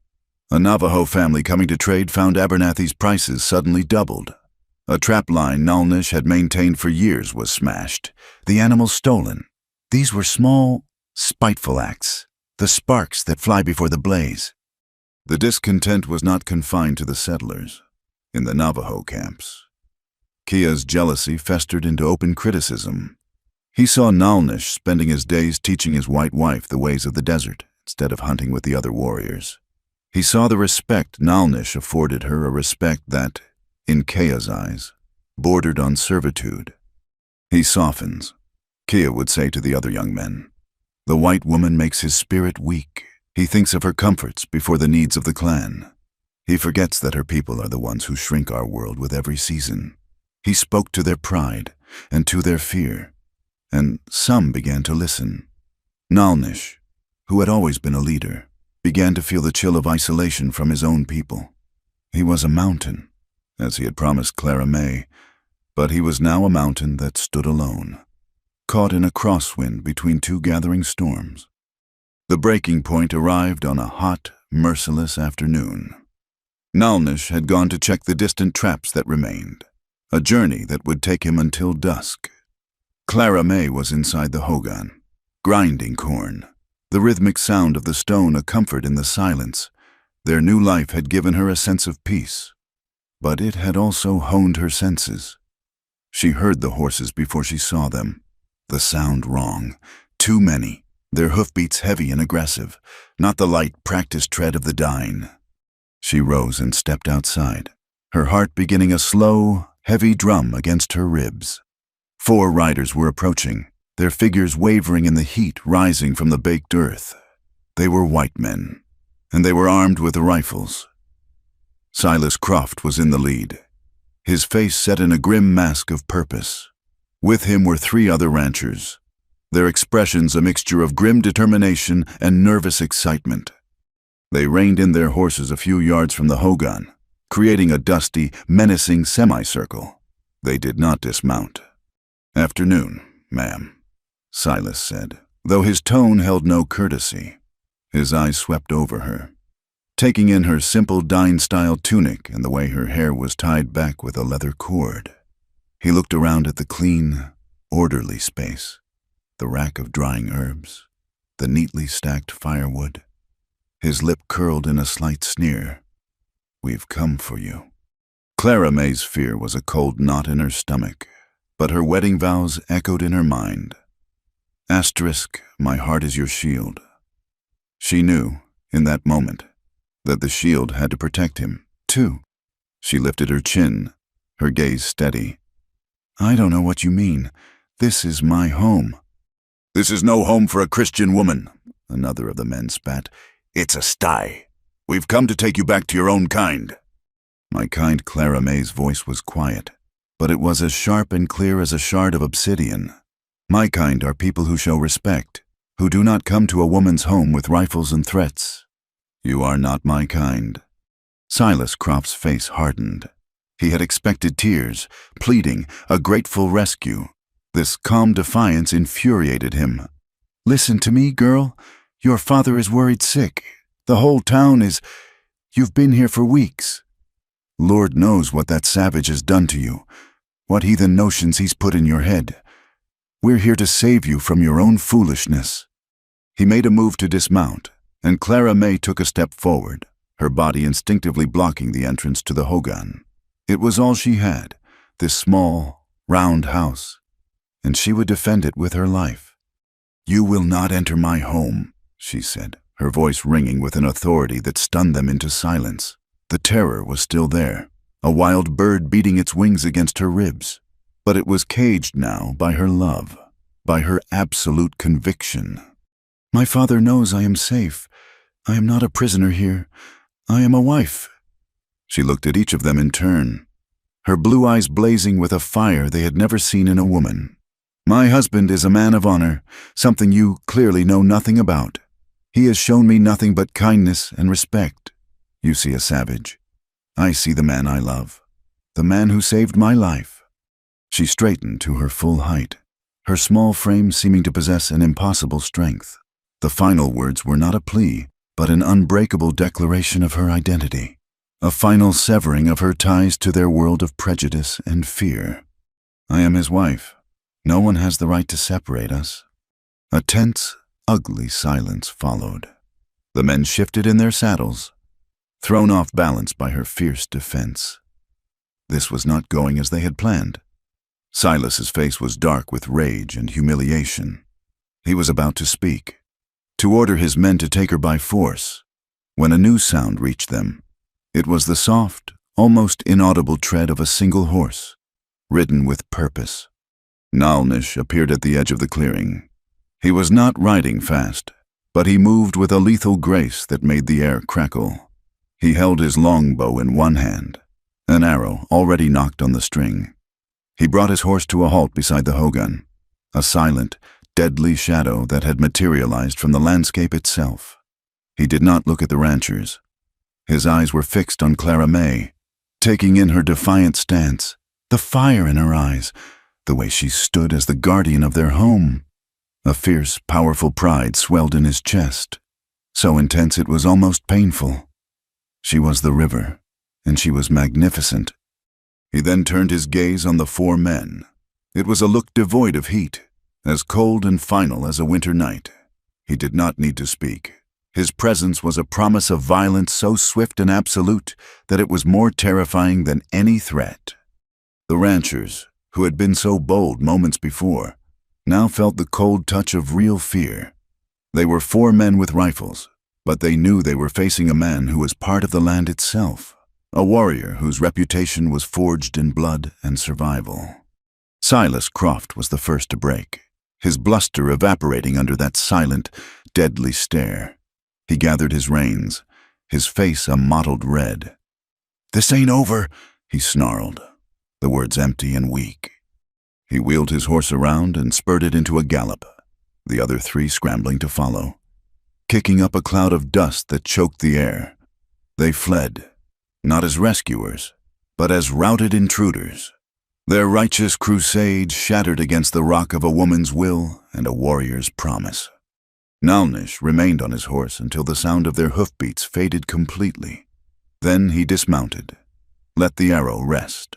A Navajo family coming to trade found Abernathy's prices suddenly doubled. A trap line Nalnish had maintained for years was smashed, the animals stolen. These were small, spiteful acts, the sparks that fly before the blaze. The discontent was not confined to the settlers. In the Navajo camps, Kia's jealousy festered into open criticism. He saw Nalnish spending his days teaching his white wife the ways of the desert instead of hunting with the other warriors. He saw the respect Nalnish afforded her, a respect that, in Kia's eyes, bordered on servitude. "He softens," Kia would say to the other young men. "The white woman makes his spirit weak. He thinks of her comforts before the needs of the clan. He forgets that her people are the ones who shrink our world with every season." He spoke to their pride and to their fear, and some began to listen. Nalnish, who had always been a leader, began to feel the chill of isolation from his own people. He was a mountain, as he had promised Clara May, but he was now a mountain that stood alone, caught in a crosswind between two gathering storms. The breaking point arrived on a hot, merciless afternoon. Nalnish had gone to check the distant traps that remained, a journey that would take him until dusk. Clara May was inside the Hogan, grinding corn, the rhythmic sound of the stone a comfort in the silence. Their new life had given her a sense of peace, but it had also honed her senses. She heard the horses before she saw them. The sound wrong, too many, their hoofbeats heavy and aggressive, not the light, practiced tread of the Dine. She rose and stepped outside. her heart beginning a slow, heavy drum against her ribs. 4 riders were approaching, their figures wavering in the heat rising from the baked earth. They were white men, and they were armed with rifles. Silas Croft was in the lead, his face set in a grim mask of purpose. With him were 3 other ranchers, their expressions a mixture of grim determination and nervous excitement. They reined in their horses a few yards from the hogan, creating a dusty, menacing semicircle. They did not dismount. "Afternoon, ma'am," Silas said, though his tone held no courtesy. His eyes swept over her, taking in her simple dine-style tunic and the way her hair was tied back with a leather cord. He looked around at the clean, orderly space, the rack of drying herbs, the neatly stacked firewood. His lip curled in a slight sneer. "We've come for you." Clara May's fear was a cold knot in her stomach, but her wedding vows echoed in her mind. Asterisk, my heart is your shield. She knew, in that moment, that the shield had to protect him, too. She lifted her chin, her gaze steady. "I don't know what you mean. This is my home." "This is no home for a Christian woman," another of the men spat. "It's a sty. We've come to take you back to your own kind." My kind Clara May's voice was quiet, but it was as sharp and clear as a shard of obsidian. My kind are people who show respect, who do not come to a woman's home with rifles and threats. You are not my kind. Silas Croft's face hardened. He had expected tears, pleading, a grateful rescue. This calm defiance infuriated him. "Listen to me, girl. Your father is worried sick. The whole town is... You've been here for weeks. Lord knows what that savage has done to you, what heathen notions he's put in your head. We're here to save you from your own foolishness." He made a move to dismount, and Clara May took a step forward, her body instinctively blocking the entrance to the hogan. It was all she had, this small, round house, and she would defend it with her life. "You will not enter my home," she said, her voice ringing with an authority that stunned them into silence. The terror was still there, a wild bird beating its wings against her ribs, but it was caged now by her love, by her absolute conviction. "My father knows I am safe. I am not a prisoner here. I am a wife." She looked at each of them in turn, her blue eyes blazing with a fire they had never seen in a woman. "My husband is a man of honor, something you clearly know nothing about. He has shown me nothing but kindness and respect. You see a savage. I see the man I love, the man who saved my life." She straightened to her full height, her small frame seeming to possess an impossible strength. The final words were not a plea, but an unbreakable declaration of her identity, a final severing of her ties to their world of prejudice and fear. "I am his wife. No one has the right to separate us." A tense, ugly silence followed. The men shifted in their saddles, thrown off balance by her fierce defense. This was not going as they had planned. Silas's face was dark with rage and humiliation. He was about to speak, to order his men to take her by force, when a new sound reached them. It was the soft, almost inaudible tread of a single horse, ridden with purpose. Nalnish appeared at the edge of the clearing. He was not riding fast, but he moved with a lethal grace that made the air crackle. He held his longbow in one hand, an arrow already knocked on the string. He brought his horse to a halt beside the hogan, a silent, deadly shadow that had materialized from the landscape itself. He did not look at the ranchers. His eyes were fixed on Clara May, taking in her defiant stance, the fire in her eyes, the way she stood as the guardian of their home. A fierce, powerful pride swelled in his chest, so intense it was almost painful. She was the river, and she was magnificent. He then turned his gaze on the 4 men. It was a look devoid of heat, as cold and final as a winter night. He did not need to speak. His presence was a promise of violence so swift and absolute that it was more terrifying than any threat. The ranchers, who had been so bold moments before, now felt the cold touch of real fear. They were 4 men with rifles, but they knew they were facing a man who was part of the land itself, a warrior whose reputation was forged in blood and survival. Silas Croft was the first to break, his bluster evaporating under that silent, deadly stare. He gathered his reins, his face a mottled red. "This ain't over," he snarled, the words empty and weak. He wheeled his horse around and spurted into a gallop, the other three scrambling to follow. Kicking up a cloud of dust that choked the air, they fled, not as rescuers, but as routed intruders. Their righteous crusade shattered against the rock of a woman's will and a warrior's promise. Nalnish remained on his horse until the sound of their hoofbeats faded completely. Then he dismounted, let the arrow rest,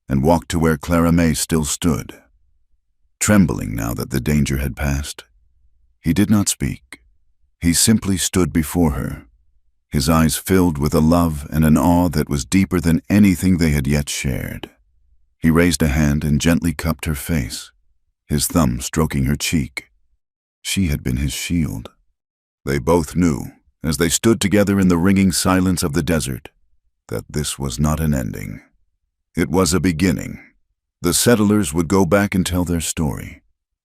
and walked to where Clara May still stood. Trembling now that the danger had passed, he did not speak. He simply stood before her, his eyes filled with a love and an awe that was deeper than anything they had yet shared. He raised a hand and gently cupped her face, his thumb stroking her cheek. She had been his shield. They both knew, as they stood together in the ringing silence of the desert, that this was not an ending. It was a beginning. The settlers would go back and tell their story,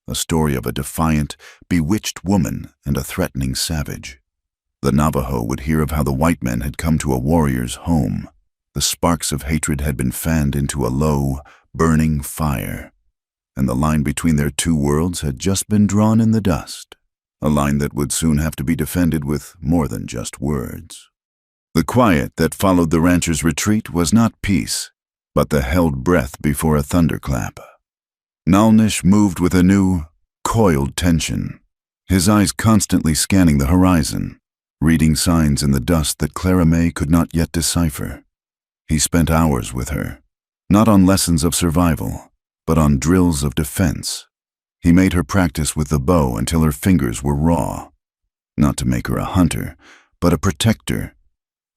a story of a defiant, bewitched woman and a threatening savage. The Navajo would hear of how the white men had come to a warrior's home. The sparks of hatred had been fanned into a low, burning fire, and the line between their two worlds had just been drawn in the dust, a line that would soon have to be defended with more than just words. The quiet that followed the rancher's retreat was not peace, but the held breath before a thunderclap. Nalnish moved with a new, coiled tension, his eyes constantly scanning the horizon, reading signs in the dust that Clara May could not yet decipher. He spent hours with her, not on lessons of survival, but on drills of defense. He made her practice with the bow until her fingers were raw, not to make her a hunter, but a protector.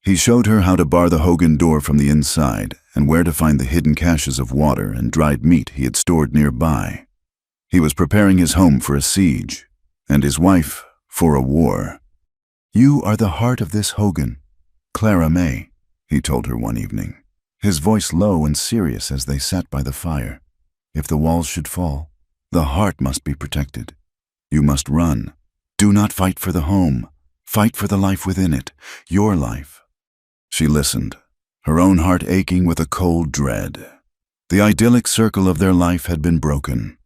He showed her how to bar the Hogan door from the inside and where to find the hidden caches of water and dried meat he had stored nearby. He was preparing his home for a siege, and his wife for a war. "You are the heart of this Hogan, Clara May," he told her one evening, his voice low and serious as they sat by the fire. "If the walls should fall, the heart must be protected. You must run. Do not fight for the home. Fight for the life within it, your life." She listened, her own heart aching with a cold dread. The idyllic circle of their life had been broken,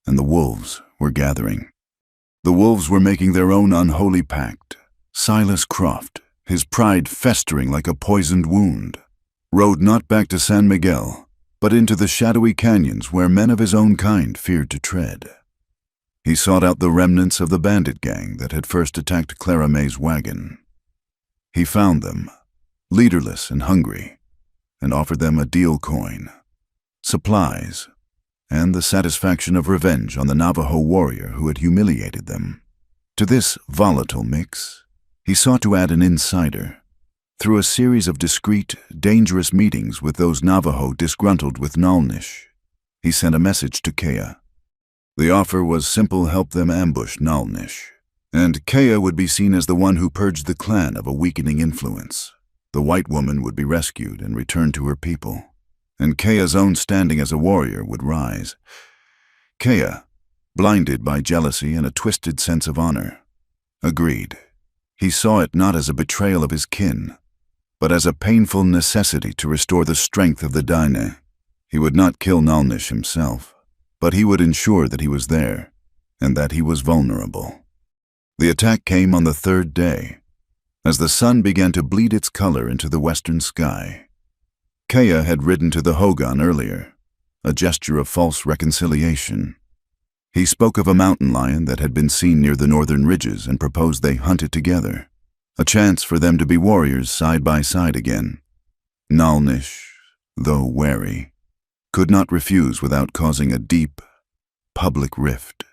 and the wolves were gathering. The wolves were making their own unholy pact. Silas Croft, his pride festering like a poisoned wound, rode not back to San Miguel, but into the shadowy canyons where men of his own kind feared to tread. He sought out the remnants of the bandit gang that had first attacked Clara May's wagon. He found them, leaderless and hungry, and offered them a deal coin, supplies, and the satisfaction of revenge on the Navajo warrior who had humiliated them. To this volatile mix, he sought to add an insider. Through a series of discreet, dangerous meetings with those Navajo disgruntled with Nalnish, he sent a message to Kea. The offer was simple: help them ambush Nalnish, and Kea would be seen as the one who purged the clan of a weakening influence. The white woman would be rescued and returned to her people, and Kea's own standing as a warrior would rise. Kea, blinded by jealousy and a twisted sense of honor, agreed. He saw it not as a betrayal of his kin, but as a painful necessity to restore the strength of the Daine. He would not kill Nalnish himself, but he would ensure that he was there, and that he was vulnerable. The attack came on the third day, as the sun began to bleed its color into the western sky. Kea had ridden to the Hogan earlier, a gesture of false reconciliation. He spoke of a mountain lion that had been seen near the northern ridges and proposed they hunt it together, a chance for them to be warriors side by side again. Nalnish, though wary, could not refuse without causing a deep, public rift.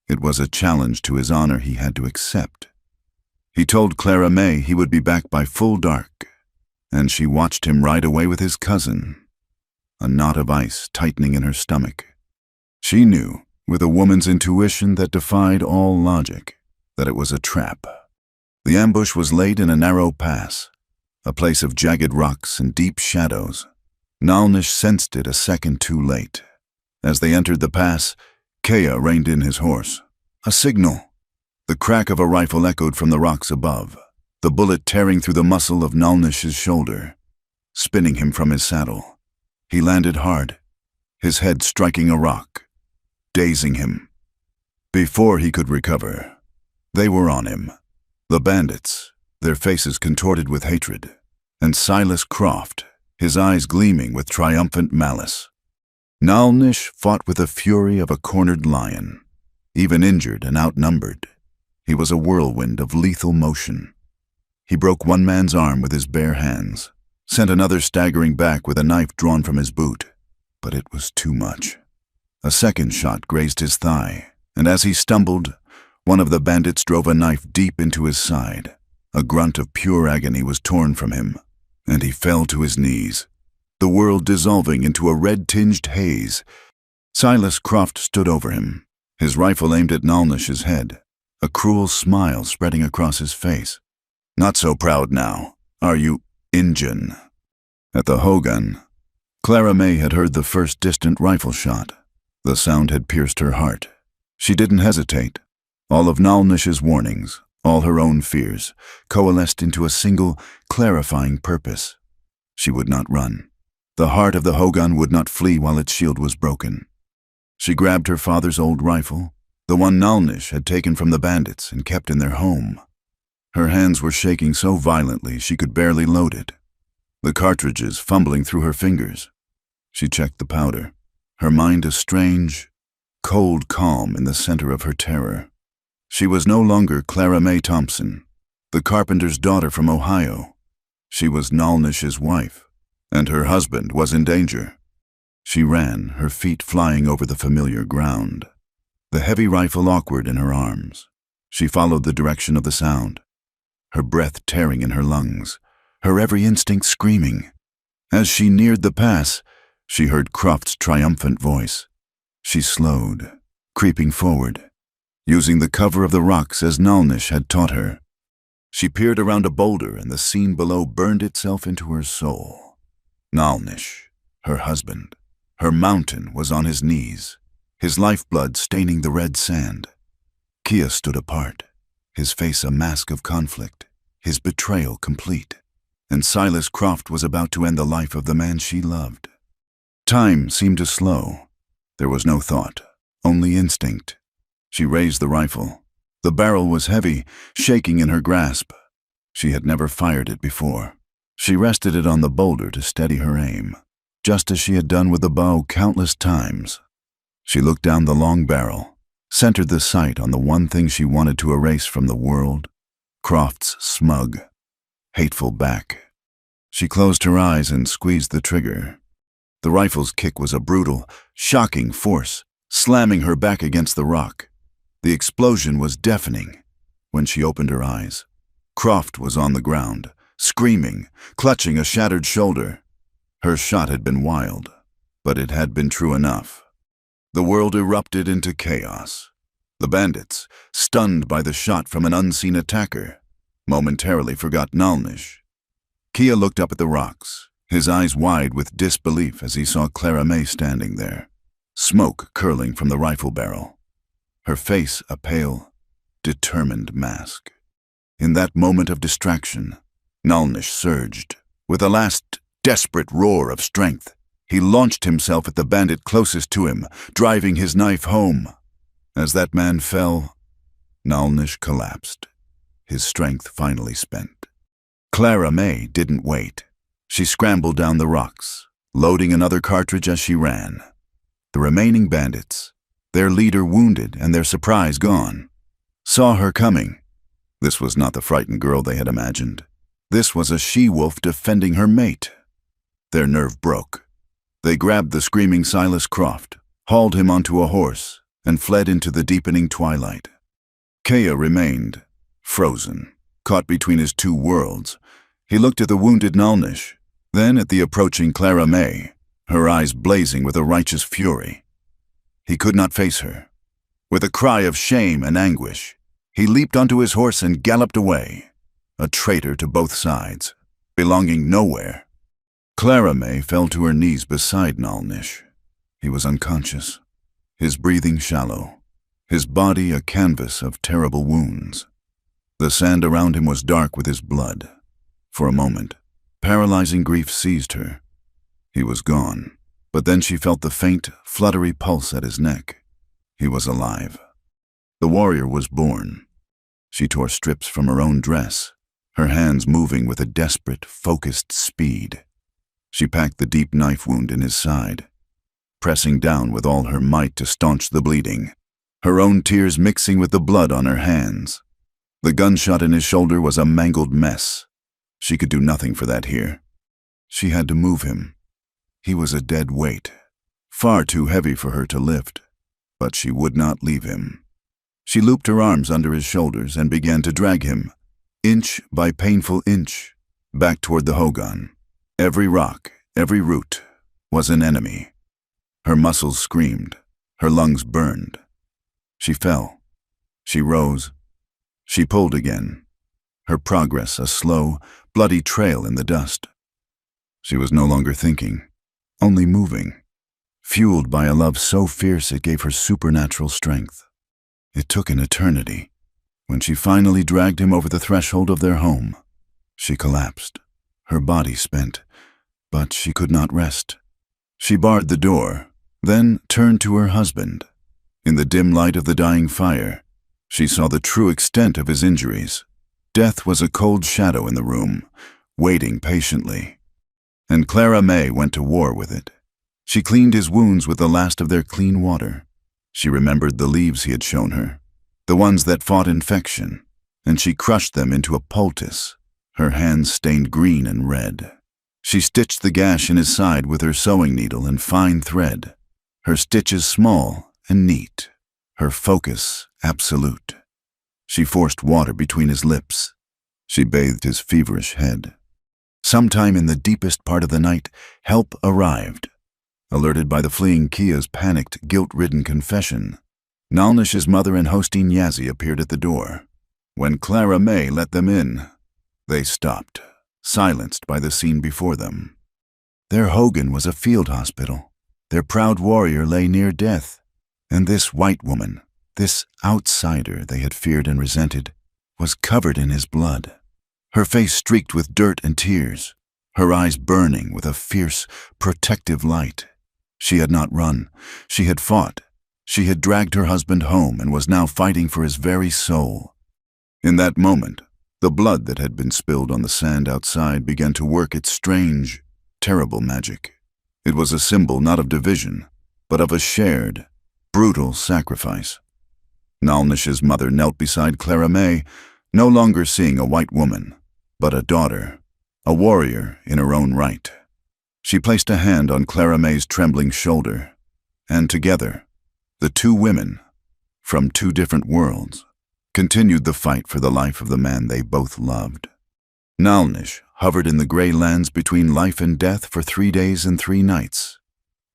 It was a challenge to his honor he had to accept. He told Clara May he would be back by full dark, and she watched him ride away with his cousin, a knot of ice tightening in her stomach. She knew, with a woman's intuition that defied all logic, that it was a trap. The ambush was laid in a narrow pass, a place of jagged rocks and deep shadows. Nalnish sensed it a second too late. As they entered the pass, Kea reined in his horse. A signal! The crack of a rifle echoed from the rocks above, the bullet tearing through the muscle of Nalnish's shoulder, spinning him from his saddle. He landed hard, his head striking a rock, dazing him. Before he could recover, they were on him. The bandits, their faces contorted with hatred, and Silas Croft, his eyes gleaming with triumphant malice. Nalnish fought with the fury of a cornered lion. Even injured and outnumbered, he was a whirlwind of lethal motion. He broke one man's arm with his bare hands, sent another staggering back with a knife drawn from his boot, but it was too much. A second shot grazed his thigh, and as he stumbled, one of the bandits drove a knife deep into his side. A grunt of pure agony was torn from him, and he fell to his knees, the world dissolving into a red-tinged haze. Silas Croft stood over him, his rifle aimed at Nalnish's head, a cruel smile spreading across his face. "Not so proud now, are you, Injun?" At the Hogan, Clara May had heard the first distant rifle shot. The sound had pierced her heart. She didn't hesitate. All of Nalnish's warnings, all her own fears, coalesced into a single, clarifying purpose. She would not run. The heart of the Hogan would not flee while its shield was broken. She grabbed her father's old rifle, the one Nalnish had taken from the bandits and kept in their home. Her hands were shaking so violently she could barely load it, the cartridges fumbling through her fingers. She checked the powder, her mind a strange, cold calm in the center of her terror. She was no longer Clara May Thompson, the carpenter's daughter from Ohio. She was Nalnish's wife, and her husband was in danger. She ran, her feet flying over the familiar ground, the heavy rifle awkward in her arms. She followed the direction of the sound, her breath tearing in her lungs, her every instinct screaming. As she neared the pass, she heard Croft's triumphant voice. She slowed, creeping forward, using the cover of the rocks as Nalnish had taught her. She peered around a boulder and the scene below burned itself into her soul. Nalnish, her husband, her mountain, was on his knees, his lifeblood staining the red sand. Kea stood apart, his face a mask of conflict, his betrayal complete, and Silas Croft was about to end the life of the man she loved. Time seemed to slow. There was no thought, only instinct. She raised the rifle. The barrel was heavy, shaking in her grasp. She had never fired it before. She rested it on the boulder to steady her aim, just as she had done with the bow countless times. She looked down the long barrel, centered the sight on the one thing she wanted to erase from the world, Croft's smug, hateful back. She closed her eyes and squeezed the trigger. The rifle's kick was a brutal, shocking force, slamming her back against the rock. The explosion was deafening. When she opened her eyes, Croft was on the ground, screaming, clutching a shattered shoulder. Her shot had been wild, but it had been true enough. The world erupted into chaos. The bandits, stunned by the shot from an unseen attacker, momentarily forgot Nalnish. Kea looked up at the rocks, his eyes wide with disbelief as he saw Clara May standing there, smoke curling from the rifle barrel, her face a pale, determined mask. In that moment of distraction, Nalnish surged. With a last desperate roar of strength, he launched himself at the bandit closest to him, driving his knife home. As that man fell, Nalnish collapsed, his strength finally spent. Clara May didn't wait. She scrambled down the rocks, loading another cartridge as she ran. The remaining bandits, their leader wounded and their surprise gone, saw her coming. This was not the frightened girl they had imagined. This was a she-wolf defending her mate. Their nerve broke. They grabbed the screaming Silas Croft, hauled him onto a horse, and fled into the deepening twilight. Kea remained, frozen, caught between his two worlds. He looked at the wounded Nalnish, then at the approaching Clara May, her eyes blazing with a righteous fury. He could not face her. With a cry of shame and anguish, he leaped onto his horse and galloped away, a traitor to both sides. belonging nowhere. Clara May fell to her knees beside Nalnish. He was unconscious, his breathing shallow, his body a canvas of terrible wounds. The sand around him was dark with his blood. For a moment, paralyzing grief seized her. He was gone, but then she felt the faint, fluttery pulse at his neck. He was alive. The warrior was born. She tore strips from her own dress, her hands moving with a desperate, focused speed. She packed the deep knife wound in his side, pressing down with all her might to staunch the bleeding, her own tears mixing with the blood on her hands. The gunshot in his shoulder was a mangled mess. She could do nothing for that here. She had to move him. He was a dead weight, far too heavy for her to lift, but she would not leave him. She looped her arms under his shoulders and began to drag him, inch by painful inch, back toward the hogan. Every rock, every root, was an enemy. Her muscles screamed, her lungs burned. She fell. She rose. She pulled again, her progress a slow, bloody trail in the dust. She was no longer thinking, only moving, fueled by a love so fierce it gave her supernatural strength. It took an eternity. When she finally dragged him over the threshold of their home, she collapsed, her body spent, but she could not rest. She barred the door, then turned to her husband. In the dim light of the dying fire, she saw the true extent of his injuries. Death was a cold shadow in the room, waiting patiently. And Clara May went to war with it. She cleaned his wounds with the last of their clean water. She remembered the leaves he had shown her, the ones that fought infection, and she crushed them into a poultice, her hands stained green and red. She stitched the gash in his side with her sewing needle and fine thread, her stitches small and neat, her focus absolute. She forced water between his lips. She bathed his feverish head. Sometime in the deepest part of the night, help arrived. Alerted by the fleeing Kia's panicked, guilt-ridden confession, Nalnish's mother and Hostine Yazzie appeared at the door. When Clara May let them in, they stopped, silenced by the scene before them. Their hogan was a field hospital. Their proud warrior lay near death, and this white woman, this outsider they had feared and resented, was covered in his blood. Her face streaked with dirt and tears, her eyes burning with a fierce, protective light. She had not run. She had fought. She had dragged her husband home and was now fighting for his very soul. In that moment, the blood that had been spilled on the sand outside began to work its strange, terrible magic. It was a symbol not of division, but of a shared, brutal sacrifice. Nalnish's mother knelt beside Clara May, no longer seeing a white woman, but a daughter, a warrior in her own right. She placed a hand on Clara May's trembling shoulder, and together, the two women, from two different worlds, continued the fight for the life of the man they both loved. Nalnish hovered in the gray lands between life and death for 3 days and 3 nights.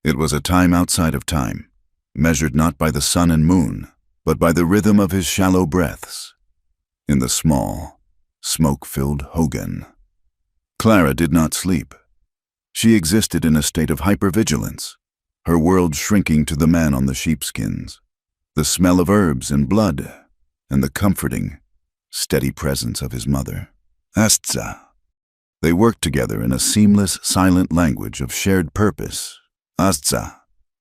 It was a time outside of time, measured not by the sun and moon, but by the rhythm of his shallow breaths, in the small, smoke-filled hogan. Clara did not sleep. She existed in a state of hypervigilance, her world shrinking to the man on the sheepskins, the smell of herbs and blood, and the comforting, steady presence of his mother. Astza. They worked together in a seamless, silent language of shared purpose. Astza,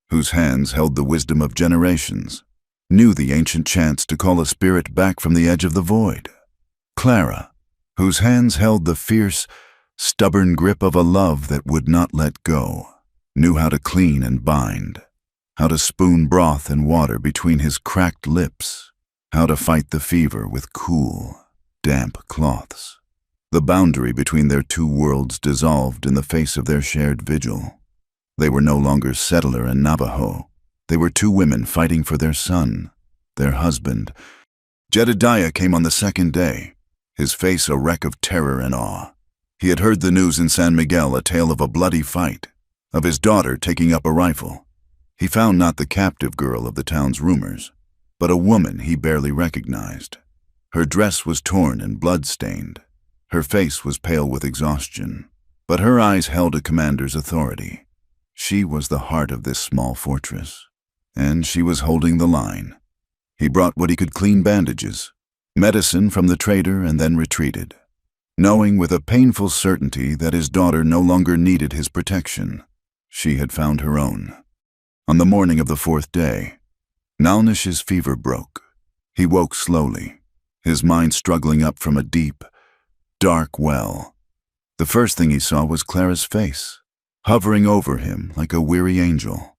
whose hands held the wisdom of generations, knew the ancient chants to call a spirit back from the edge of the void. Clara, whose hands held the fierce, stubborn grip of a love that would not let go, knew how to clean and bind, how to spoon broth and water between his cracked lips, how to fight the fever with cool, damp cloths. The boundary between their two worlds dissolved in the face of their shared vigil. They were no longer settler and Navajo. They were two women fighting for their son, their husband. Jedediah came on the second day, his face a wreck of terror and awe. He had heard the news in San Miguel, a tale of a bloody fight, of his daughter taking up a rifle. He found not the captive girl of the town's rumors, but a woman he barely recognized. Her dress was torn and blood-stained, Her face was pale with exhaustion, but her eyes held a commander's authority. She was the heart of this small fortress, and she was holding the line. He brought what he could: clean bandages, medicine from the trader, and then retreated, knowing with a painful certainty that his daughter no longer needed his protection. She had found her own. On the morning of the fourth day, Nalnish's fever broke. He woke slowly, his mind struggling up from a deep, dark well. The first thing he saw was Clara's face, hovering over him like a weary angel.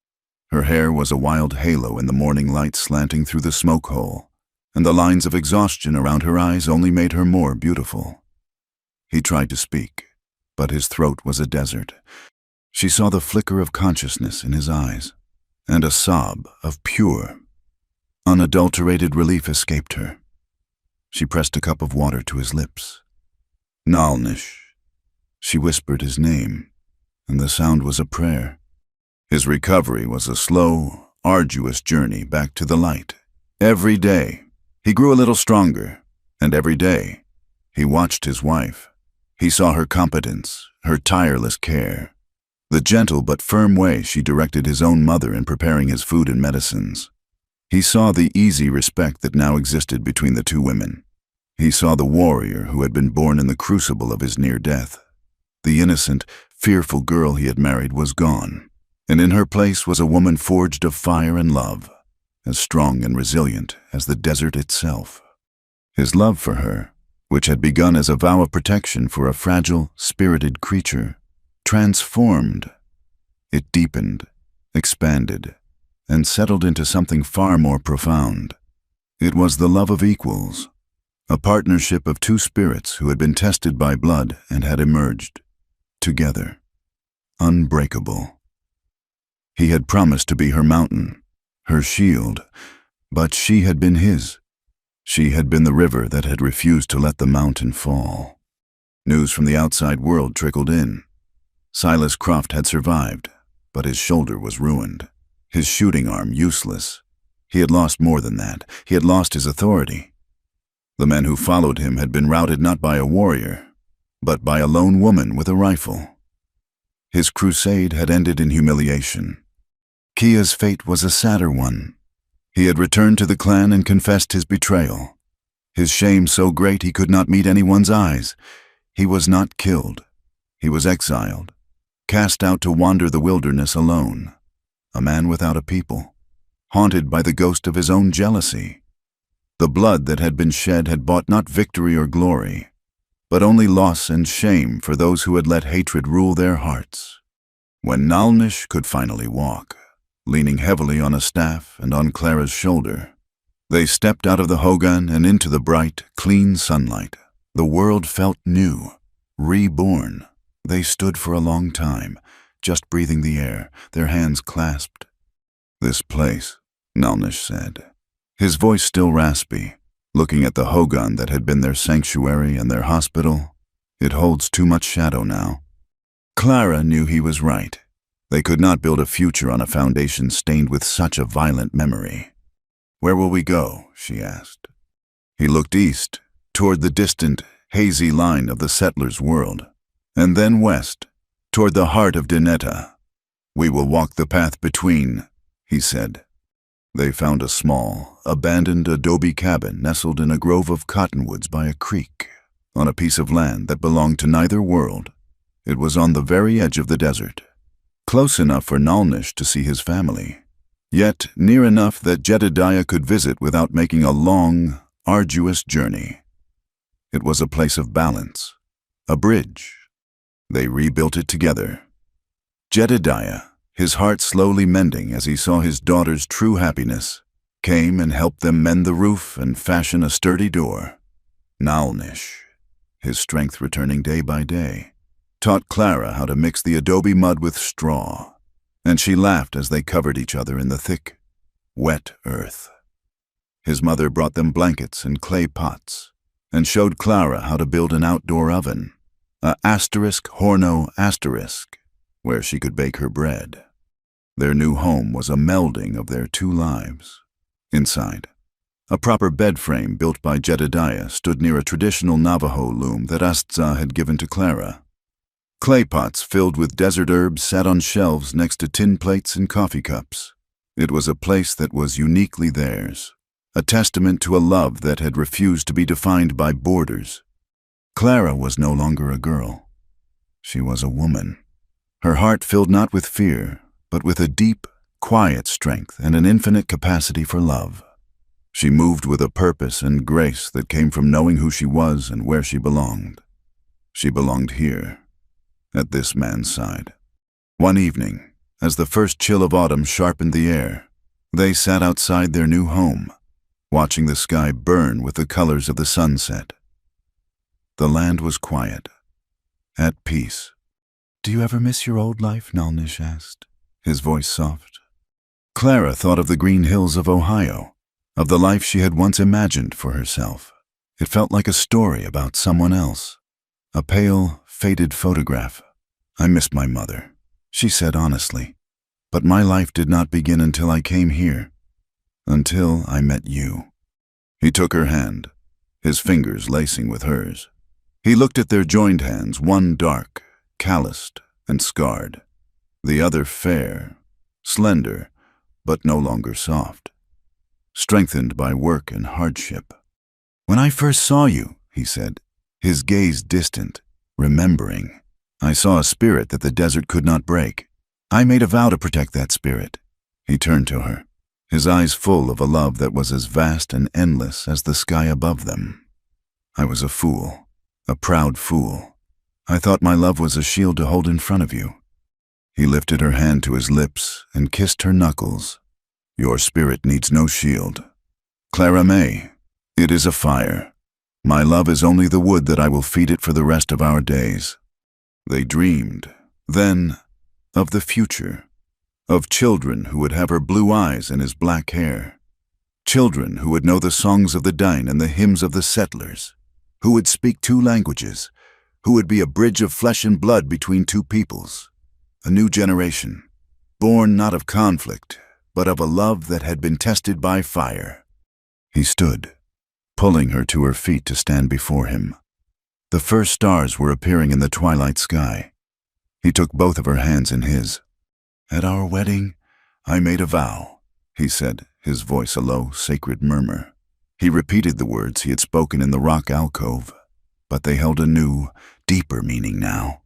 Her hair was a wild halo in the morning light slanting through the smoke hole, and the lines of exhaustion around her eyes only made her more beautiful. He tried to speak, but his throat was a desert. She saw the flicker of consciousness in his eyes, and a sob of pure, unadulterated relief escaped her. She pressed a cup of water to his lips. Nalnish. She whispered his name, and the sound was a prayer. His recovery was a slow, arduous journey back to the light. Every day, he grew a little stronger, and every day, he watched his wife. He saw her competence, her tireless care, the gentle but firm way she directed his own mother in preparing his food and medicines. He saw the easy respect that now existed between the two women. He saw the warrior who had been born in the crucible of his near death. The innocent, fearful girl he had married was gone, and in her place was a woman forged of fire and love, as strong and resilient as the desert itself. His love for her, which had begun as a vow of protection for a fragile, spirited creature, transformed. It deepened, expanded, and settled into something far more profound. It was the love of equals, a partnership of two spirits who had been tested by blood and had emerged, together, unbreakable. He had promised to be her mountain, her shield, but she had been his. She had been the river that had refused to let the mountain fall. News from the outside world trickled in. Silas Croft had survived, but his shoulder was ruined, his shooting arm useless. He had lost more than that. He had lost his authority. The men who followed him had been routed not by a warrior, but by a lone woman with a rifle. His crusade had ended in humiliation. Kia's fate was a sadder one. He had returned to the clan and confessed his betrayal. His shame so great he could not meet anyone's eyes. He was not killed. He was exiled, cast out to wander the wilderness alone, a man without a people, haunted by the ghost of his own jealousy. The blood that had been shed had bought not victory or glory, but only loss and shame for those who had let hatred rule their hearts. When Nalnish could finally walk, leaning heavily on a staff and on Clara's shoulder, they stepped out of the hogan and into the bright, clean sunlight. The world felt new, reborn. They stood for a long time, just breathing the air, their hands clasped. "This place," Nalnish said, his voice still raspy, looking at the hogan that had been their sanctuary and their hospital. "It holds too much shadow now." Clara knew he was right. They could not build a future on a foundation stained with such a violent memory. "Where will we go?" she asked. He looked east, toward the distant, hazy line of the settlers' world, and then west, toward the heart of Dinetta. "We will walk the path between," he said. They found a small, abandoned adobe cabin nestled in a grove of cottonwoods by a creek, on a piece of land that belonged to neither world. It was on the very edge of the desert, close enough for Nalnish to see his family, yet near enough that Jedediah could visit without making a long, arduous journey. It was a place of balance, a bridge. They rebuilt it together. Jedediah, his heart slowly mending as he saw his daughter's true happiness, came and helped them mend the roof and fashion a sturdy door. Nalnish, his strength returning day by day, taught Clara how to mix the adobe mud with straw, and she laughed as they covered each other in the thick, wet earth. His mother brought them blankets and clay pots, and showed Clara how to build an outdoor oven, a *horno*, where she could bake her bread. Their new home was a melding of their two lives. Inside, A proper bed frame built by Jedediah stood near a traditional Navajo loom that Astza had given to Clara. Clay pots filled with desert herbs sat on shelves next to tin plates and coffee cups. It was a place that was uniquely theirs, a testament to a love that had refused to be defined by borders. Clara was no longer a girl. She was a woman. Her heart filled not with fear, but with a deep, quiet strength and an infinite capacity for love. She moved with a purpose and grace that came from knowing who she was and where she belonged. She belonged here, at this man's side. One evening, as the first chill of autumn sharpened the air, they sat outside their new home, watching the sky burn with the colors of the sunset. The land was quiet, at peace.
Do you ever miss your old life? Nalnish asked,
his voice soft. Clara thought of the green hills of Ohio, of the life she had once imagined for herself. It felt like a story about someone else, a pale, faded photograph. I missed my mother, she said honestly, but my life did not begin until I came here, until I met you. He took her hand, his fingers lacing with hers. He looked at their joined hands, one dark, calloused, and scarred, the other fair, slender, but no longer soft, strengthened by work and hardship. When I first saw you, he said, his gaze distant, remembering, I saw a spirit that the desert could not break. I made a vow to protect that spirit. He turned to her, his eyes full of a love that was as vast and endless as the sky above them. I was a fool, a proud fool. I thought my love was a shield to hold in front of you. He lifted her hand to his lips and kissed her knuckles. Your spirit needs no shield. Clara May, it is a fire. My love is only the wood that I will feed it for the rest of our days. They dreamed, then, of the future, of children who would have her blue eyes and his black hair, children who would know the songs of the Dine and the hymns of the settlers, who would speak two languages, who would be a bridge of flesh and blood between two peoples, a new generation, born not of conflict, but of a love that had been tested by fire. He stood, pulling her to her feet to stand before him. The first stars were appearing in the twilight sky. He took both of her hands in his. At our wedding, I made a vow, he said, his voice a low, sacred murmur. He repeated the words he had spoken in the rock alcove, but they held a new, deeper meaning now.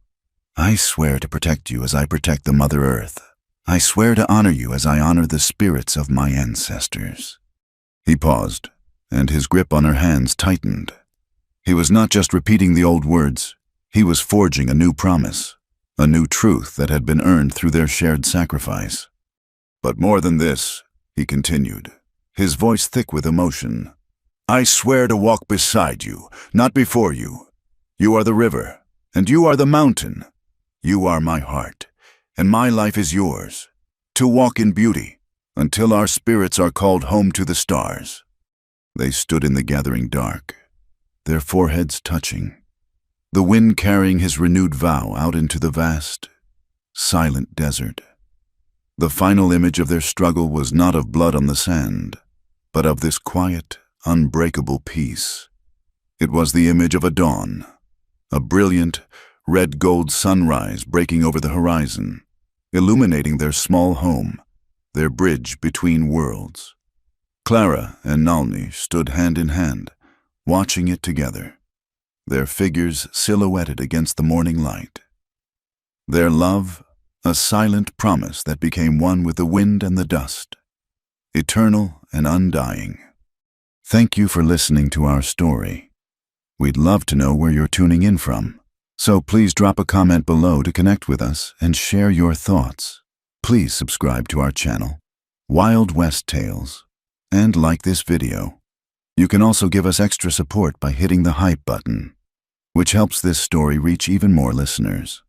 I swear to protect you as I protect the Mother Earth. I swear to honor you as I honor the spirits of my ancestors. He paused, and his grip on her hands tightened. He was not just repeating the old words, he was forging a new promise, a new truth that had been earned through their shared sacrifice. But more than this, he continued, his voice thick with emotion, I swear to walk beside you, not before you. You are the river, and you are the mountain. You are my heart, and my life is yours, to walk in beauty, until our spirits are called home to the stars. They stood in the gathering dark, their foreheads touching, the wind carrying his renewed vow out into the vast, silent desert. The final image of their struggle was not of blood on the sand, but of this quiet, unbreakable peace. It was the image of a dawn, a brilliant, red-gold sunrise breaking over the horizon, illuminating their small home, their bridge between worlds. Clara and Nalni stood hand in hand, watching it together, their figures silhouetted against the morning light. Their love, a silent promise that became one with the wind and the dust, eternal and undying. Thank you for listening to our story. We'd love to know where you're tuning in from, so please drop a comment below to connect with us and share your thoughts. Please subscribe to our channel, Wild West Tales, and like this video. You can also give us extra support by hitting the hype button, which helps this story reach even more listeners.